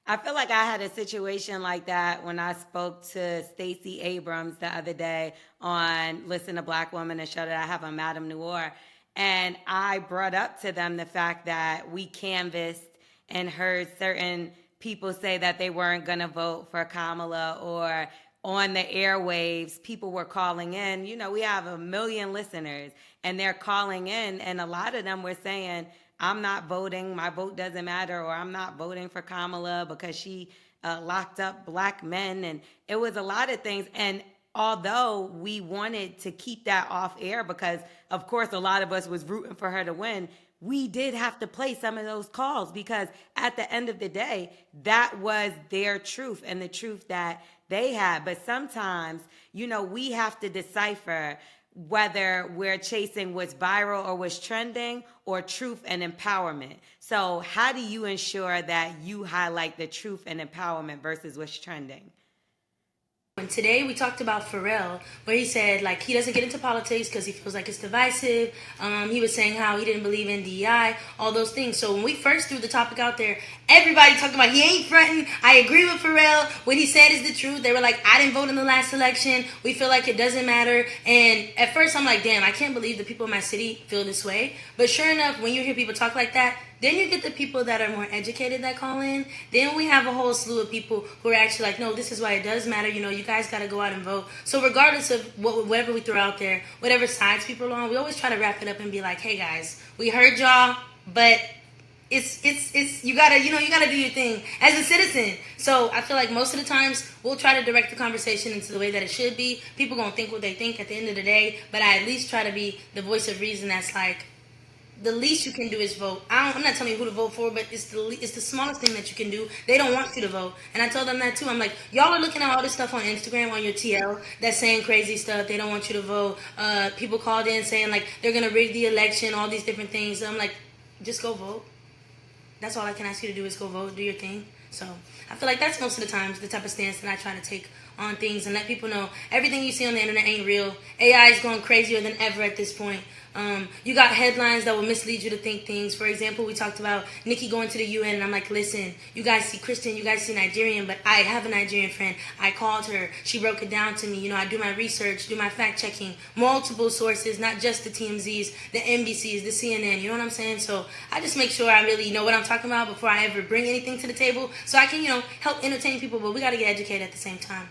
I feel like I had a situation like that when I spoke to Stacey Abrams the other day on Listen to Black Woman, a show that I have on Madame Noir. And I brought up to them the fact that we canvassed and heard certain people say that they weren't going to vote for Kamala, or on the airwaves, people were calling in. We have 1 million listeners, and they're calling in, and a lot of them were saying, I'm not voting, my vote doesn't matter, or I'm not voting for Kamala because she locked up Black men. And it was a lot of things. And although we wanted to keep that off air because, of course, a lot of us was rooting for her to win, we did have to play some of those calls because at the end of the day, that was their truth and the truth that they had. But sometimes, we have to decipher whether we're chasing what's viral or what's trending, or truth and empowerment. So how do you ensure that you highlight the truth and empowerment versus what's trending? And today we talked about Pharrell, where he said like he doesn't get into politics because he feels like it's divisive. He was saying how he didn't believe in DEI, all those things. So when we first threw the topic out there, everybody talking about he ain't fronting. I agree with Pharrell. What he said is the truth. They were like, I didn't vote in the last election. We feel like it doesn't matter. And at first I'm like, damn, I can't believe the people in my city feel this way. But sure enough, when you hear people talk like that, then you get the people that are more educated that call in. Then we have a whole slew of people who are actually like, no, this is why it does matter. You know, you guys got to go out and vote. So regardless of whatever we throw out there, whatever sides people are on, we always try to wrap it up and be like, hey guys, we heard y'all, but it's you gotta do your thing as a citizen. So I feel like most of the times we'll try to direct the conversation into the way that it should be. People gonna think what they think at the end of the day, but I at least try to be the voice of reason. That's like, the least you can do is vote. I'm not telling you who to vote for, but it's the smallest thing that you can do. They don't want you to vote. And I told them that too. I'm like, y'all are looking at all this stuff on Instagram, on your TL, that's saying crazy stuff. They don't want you to vote. People called in saying like they're going to rig the election, all these different things. I'm like, just go vote. That's all I can ask you to do is go vote, do your thing. So I feel like that's most of the times the type of stance that I try to take on things and let people know everything you see on the internet ain't real. AI is going crazier than ever at this point. You got headlines that will mislead you to think things. For example, we talked about Nikki going to the UN, and I'm like, listen, you guys see Christian, you guys see Nigerian, but I have a Nigerian friend. I called her. She broke it down to me. You know, I do my research, do my fact checking, multiple sources, not just the TMZs, the NBCs, the CNN. You know what I'm saying? So I just make sure I really know what I'm talking about before I ever bring anything to the table, so I can, help entertain people. But we got to get educated at the same time.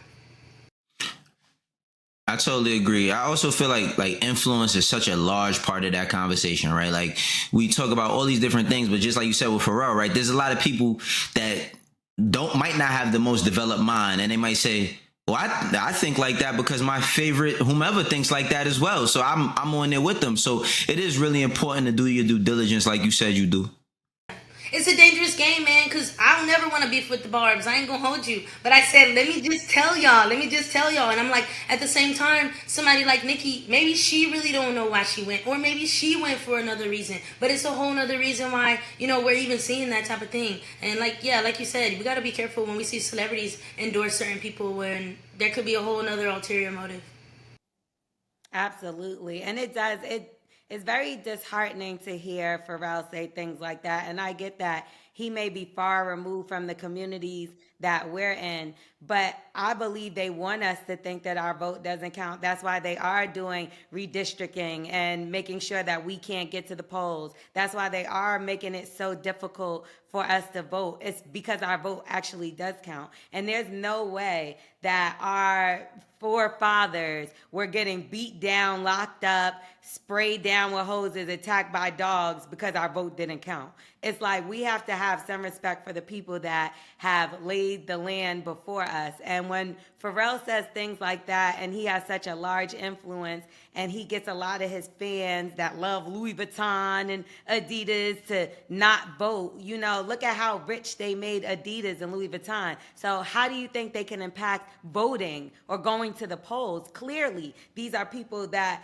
I totally agree. I also feel like influence is such a large part of that conversation, right? Like we talk about all these different things, but just like you said with Pharrell, right? There's a lot of people that might not have the most developed mind, and they might say, well, I think like that because my favorite whomever thinks like that as well. So I'm on there with them. So it is really important to do your due diligence, like you said you do. It's a dangerous game, man, because I don't never want to beef with the Barbs. I ain't going to hold you. But I said, let me just tell y'all. And I'm like, at the same time, somebody like Nikki, maybe she really don't know why she went. Or maybe she went for another reason. But it's a whole nother reason why, we're even seeing that type of thing. And like you said, we got to be careful when we see celebrities endorse certain people when there could be a whole nother ulterior motive. Absolutely. And it's very disheartening to hear Pharrell say things like that. And I get that he may be far removed from the communities that we're in, but I believe they want us to think that our vote doesn't count. That's why they are doing redistricting and making sure that we can't get to the polls. That's why they are making it so difficult for us to vote. It's because our vote actually does count. And there's no way that our forefathers were getting beat down, locked up, sprayed down with hoses, attacked by dogs because our vote didn't count. It's like we have to have some respect for the people that have laid the land before us. And when Pharrell says things like that, and he has such a large influence, and he gets a lot of his fans that love Louis Vuitton and Adidas to not vote, look at how rich they made Adidas and Louis Vuitton. So how do you think they can impact voting or going to the polls? Clearly, these are people that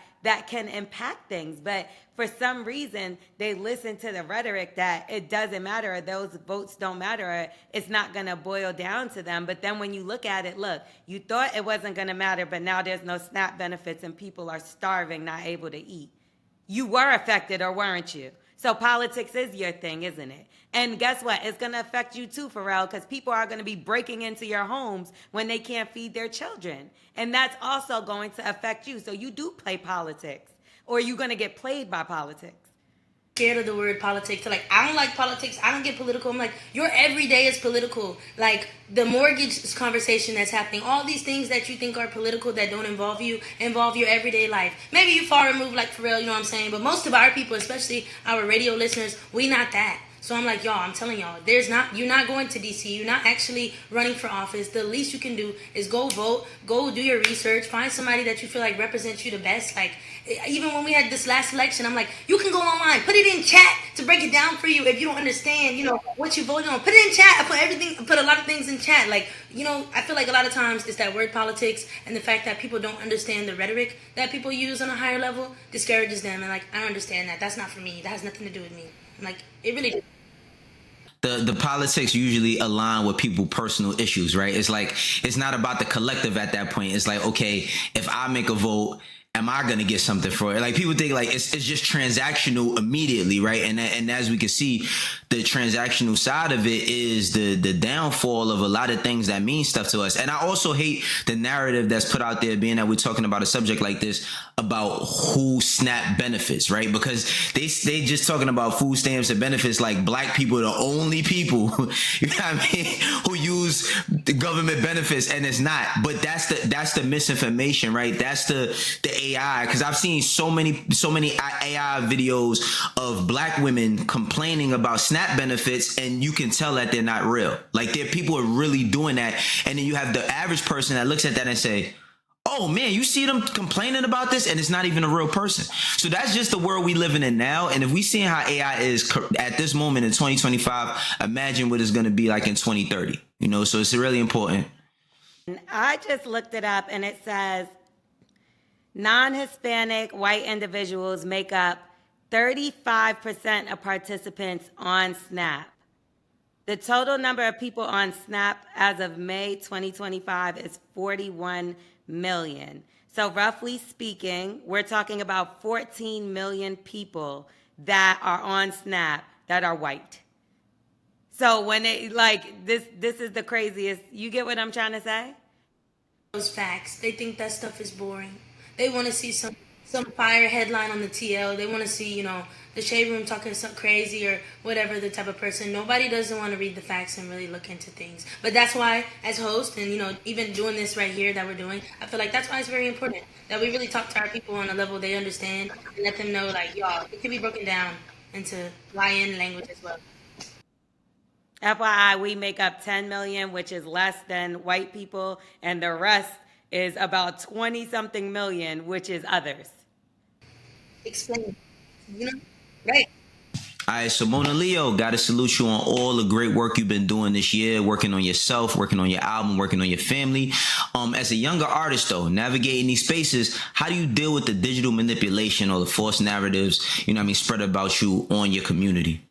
can impact things. But for some reason, they listen to the rhetoric that it doesn't matter, or those votes don't matter, or it's not going to boil down to them. But then when you look at it, look, you thought it wasn't going to matter, but now there's no SNAP benefits and people are starving, not able to eat. You were affected, or weren't you? So politics is your thing, isn't it? And guess what? It's going to affect you too, Pharrell, because people are going to be breaking into your homes when they can't feed their children. And that's also going to affect you. So you do play politics, or you're going to get played by politics. Scared of the word politics. Like, I don't like politics. I don't get political. I'm like, your everyday is political. Like, the mortgage conversation that's happening, all these things that you think are political that don't involve you, involve your everyday life. Maybe you far removed like Pharrell, you know what I'm saying? But most of our people, especially our radio listeners, we not that. So I'm like, y'all, I'm telling y'all, you're not going to DC. You're not actually running for office. The least you can do is go vote, go do your research, find somebody that you feel like represents you the best. Like, even when we had this last election, I'm like, you can go online, put it in chat to break it down for you if you don't understand, what you voted on. Put it in chat. I put a lot of things in chat. Like, I feel like a lot of times it's that word politics and the fact that people don't understand the rhetoric that people use on a higher level discourages them. And like, I understand that. That's not for me. That has nothing to do with me. I'm like, it really the politics usually align with people personal issues, right? It's like it's not about the collective at that point. It's like, okay, if I make a vote, am I gonna get something for it? Like people think like it's just transactional immediately, right? And as we can see, the transactional side of it is the downfall of a lot of things that mean stuff to us. And I also hate the narrative that's put out there, being that we're talking about a subject like this about who SNAP benefits, right? Because they just talking about food stamps and benefits like black people are the only people, you know what I mean, who use the government benefits, and it's not. But that's the misinformation, right? That's the AI, because I've seen so many AI videos of black women complaining about SNAP benefits, and you can tell that they're not real. Like people are really doing that, and then you have the average person that looks at that and say, oh man, you see them complaining about this, and it's not even a real person. So that's just the world we living in now. And if we see how AI is at this moment in 2025, imagine what it's going to be like in 2030. You know, so it's really important. I just looked it up, and it says non-Hispanic white individuals make up 35% of participants on SNAP. The total number of people on SNAP as of May 2025 is 41 million. So roughly speaking, we're talking about 14 million people that are on SNAP that are white. So when it like this is the craziest. You get what I'm trying to say? Those facts. They think that stuff is boring. They want to see some fire headline on the TL. They want to see, the shade room talking something crazy or whatever, the type of person. Nobody doesn't want to read the facts and really look into things. But that's why, as host, and even doing this right here that we're doing, I feel like that's why it's very important that we really talk to our people on a level they understand and let them know, like, y'all, it can be broken down into YN language as well. FYI, we make up 10 million, which is less than white people, and the rest is about 20 something million, which is others. Explain. Right. All right, so Mona Leo, got to salute you on all the great work you've been doing this year, working on yourself, working on your album, working on your family. As a younger artist, though, navigating these spaces, how do you deal with the digital manipulation or the false narratives, spread about you on your community?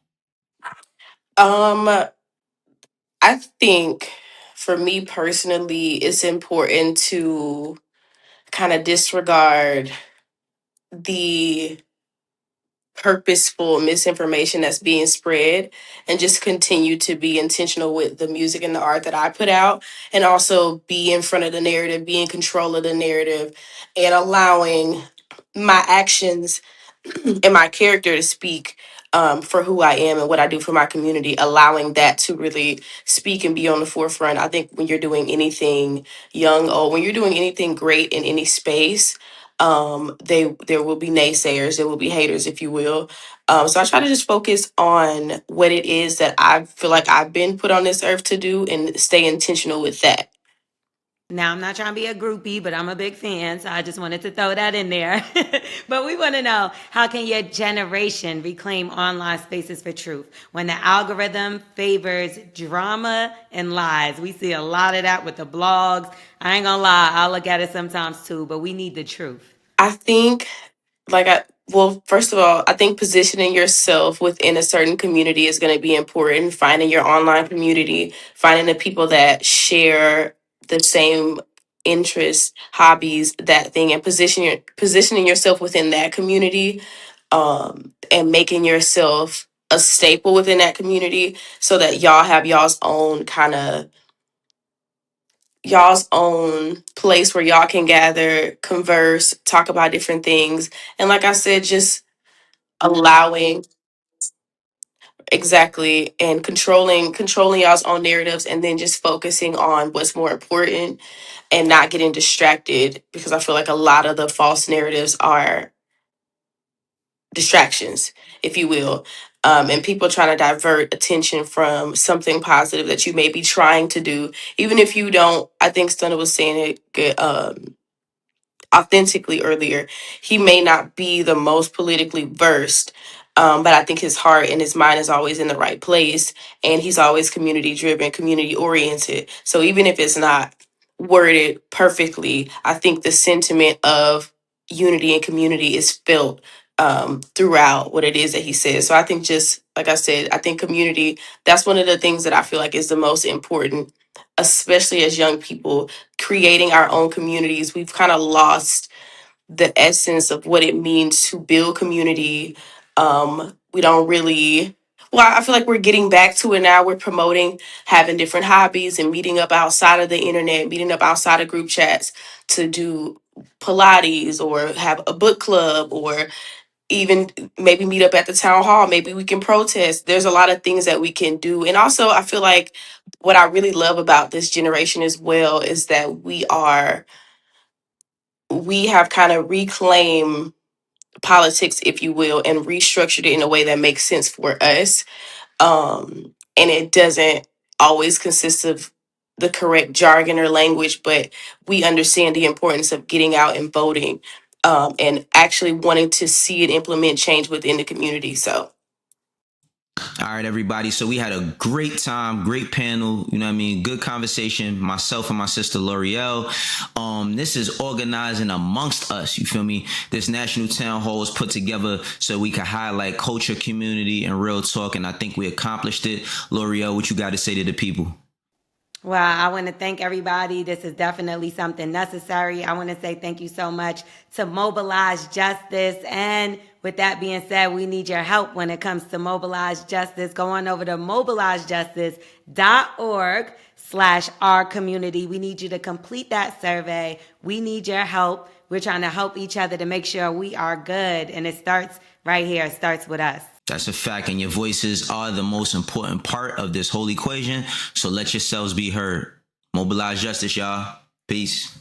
I think for me personally, it's important to kind of disregard the purposeful misinformation that's being spread and just continue to be intentional with the music and the art that I put out, and also be in front of the narrative, be in control of the narrative, and allowing my actions and my character to speak for who I am and what I do for my community, allowing that to really speak and be on the forefront. I think when you're doing anything young or when you're doing anything great in any space, there will be naysayers, there will be haters, if you will. So I try to just focus on what it is that I feel like I've been put on this earth to do and stay intentional with that. Now, I'm not trying to be a groupie, but I'm a big fan, so I just wanted to throw that in there. But we want to know, how can your generation reclaim online spaces for truth when the algorithm favors drama and lies? We see a lot of that with the blogs. I ain't gonna lie, I look at it sometimes too, but we need the truth. I think first of all, I think positioning yourself within a certain community is going to be important. Finding your online community, finding the people that share the same interests, hobbies, that thing, and positioning yourself within that community, and making yourself a staple within that community so that y'all have y'all's own place where y'all can gather, converse, talk about different things. And like I said, just allowing exactly and controlling y'all's own narratives, and then just focusing on what's more important and not getting distracted, because I feel like a lot of the false narratives are distractions, if you will. And people trying to divert attention from something positive that you may be trying to do, even if you don't. I think Stunna was saying it good, authentically earlier. He may not be the most politically versed, but I think his heart and his mind is always in the right place, and he's always community driven, community oriented. So even if it's not worded perfectly, I think the sentiment of unity and community is felt throughout what it is that he says. So I think just like I said, I think community, that's one of the things that I feel like is the most important, especially as young people, creating our own communities. We've kind of lost the essence of what it means to build community. We don't really, well, I feel like we're getting back to it now. We're promoting having different hobbies and meeting up outside of the internet, meeting up outside of group chats to do Pilates or have a book club or even maybe meet up at the town hall. Maybe we can protest. There's a lot of things that we can do. And also, I feel like what I really love about this generation as well is that we have kind of reclaimed politics, if you will, and restructured it in a way that makes sense for us. And it doesn't always consist of the correct jargon or language, but we understand the importance of getting out and voting, and actually wanting to see it implement change within the community. So All right, everybody. So we had a great time, great panel. You know what I mean? Good conversation. Myself and my sister L'Oreal. This is organizing amongst us. You feel me? This national town hall was put together so we could highlight culture, community, and real talk. And I think we accomplished it. L'Oreal, what you got to say to the people? Well, I want to thank everybody. This is definitely something necessary. I want to say thank you so much to Mobilize Justice. And with that being said, we need your help when it comes to Mobilize Justice. Go on over to mobilizejustice.org/our community. We need you to complete that survey. We need your help. We're trying to help each other to make sure we are good. And it starts right here. It starts with us. That's a fact, and your voices are the most important part of this whole equation. So let yourselves be heard. Mobilize justice, y'all. Peace.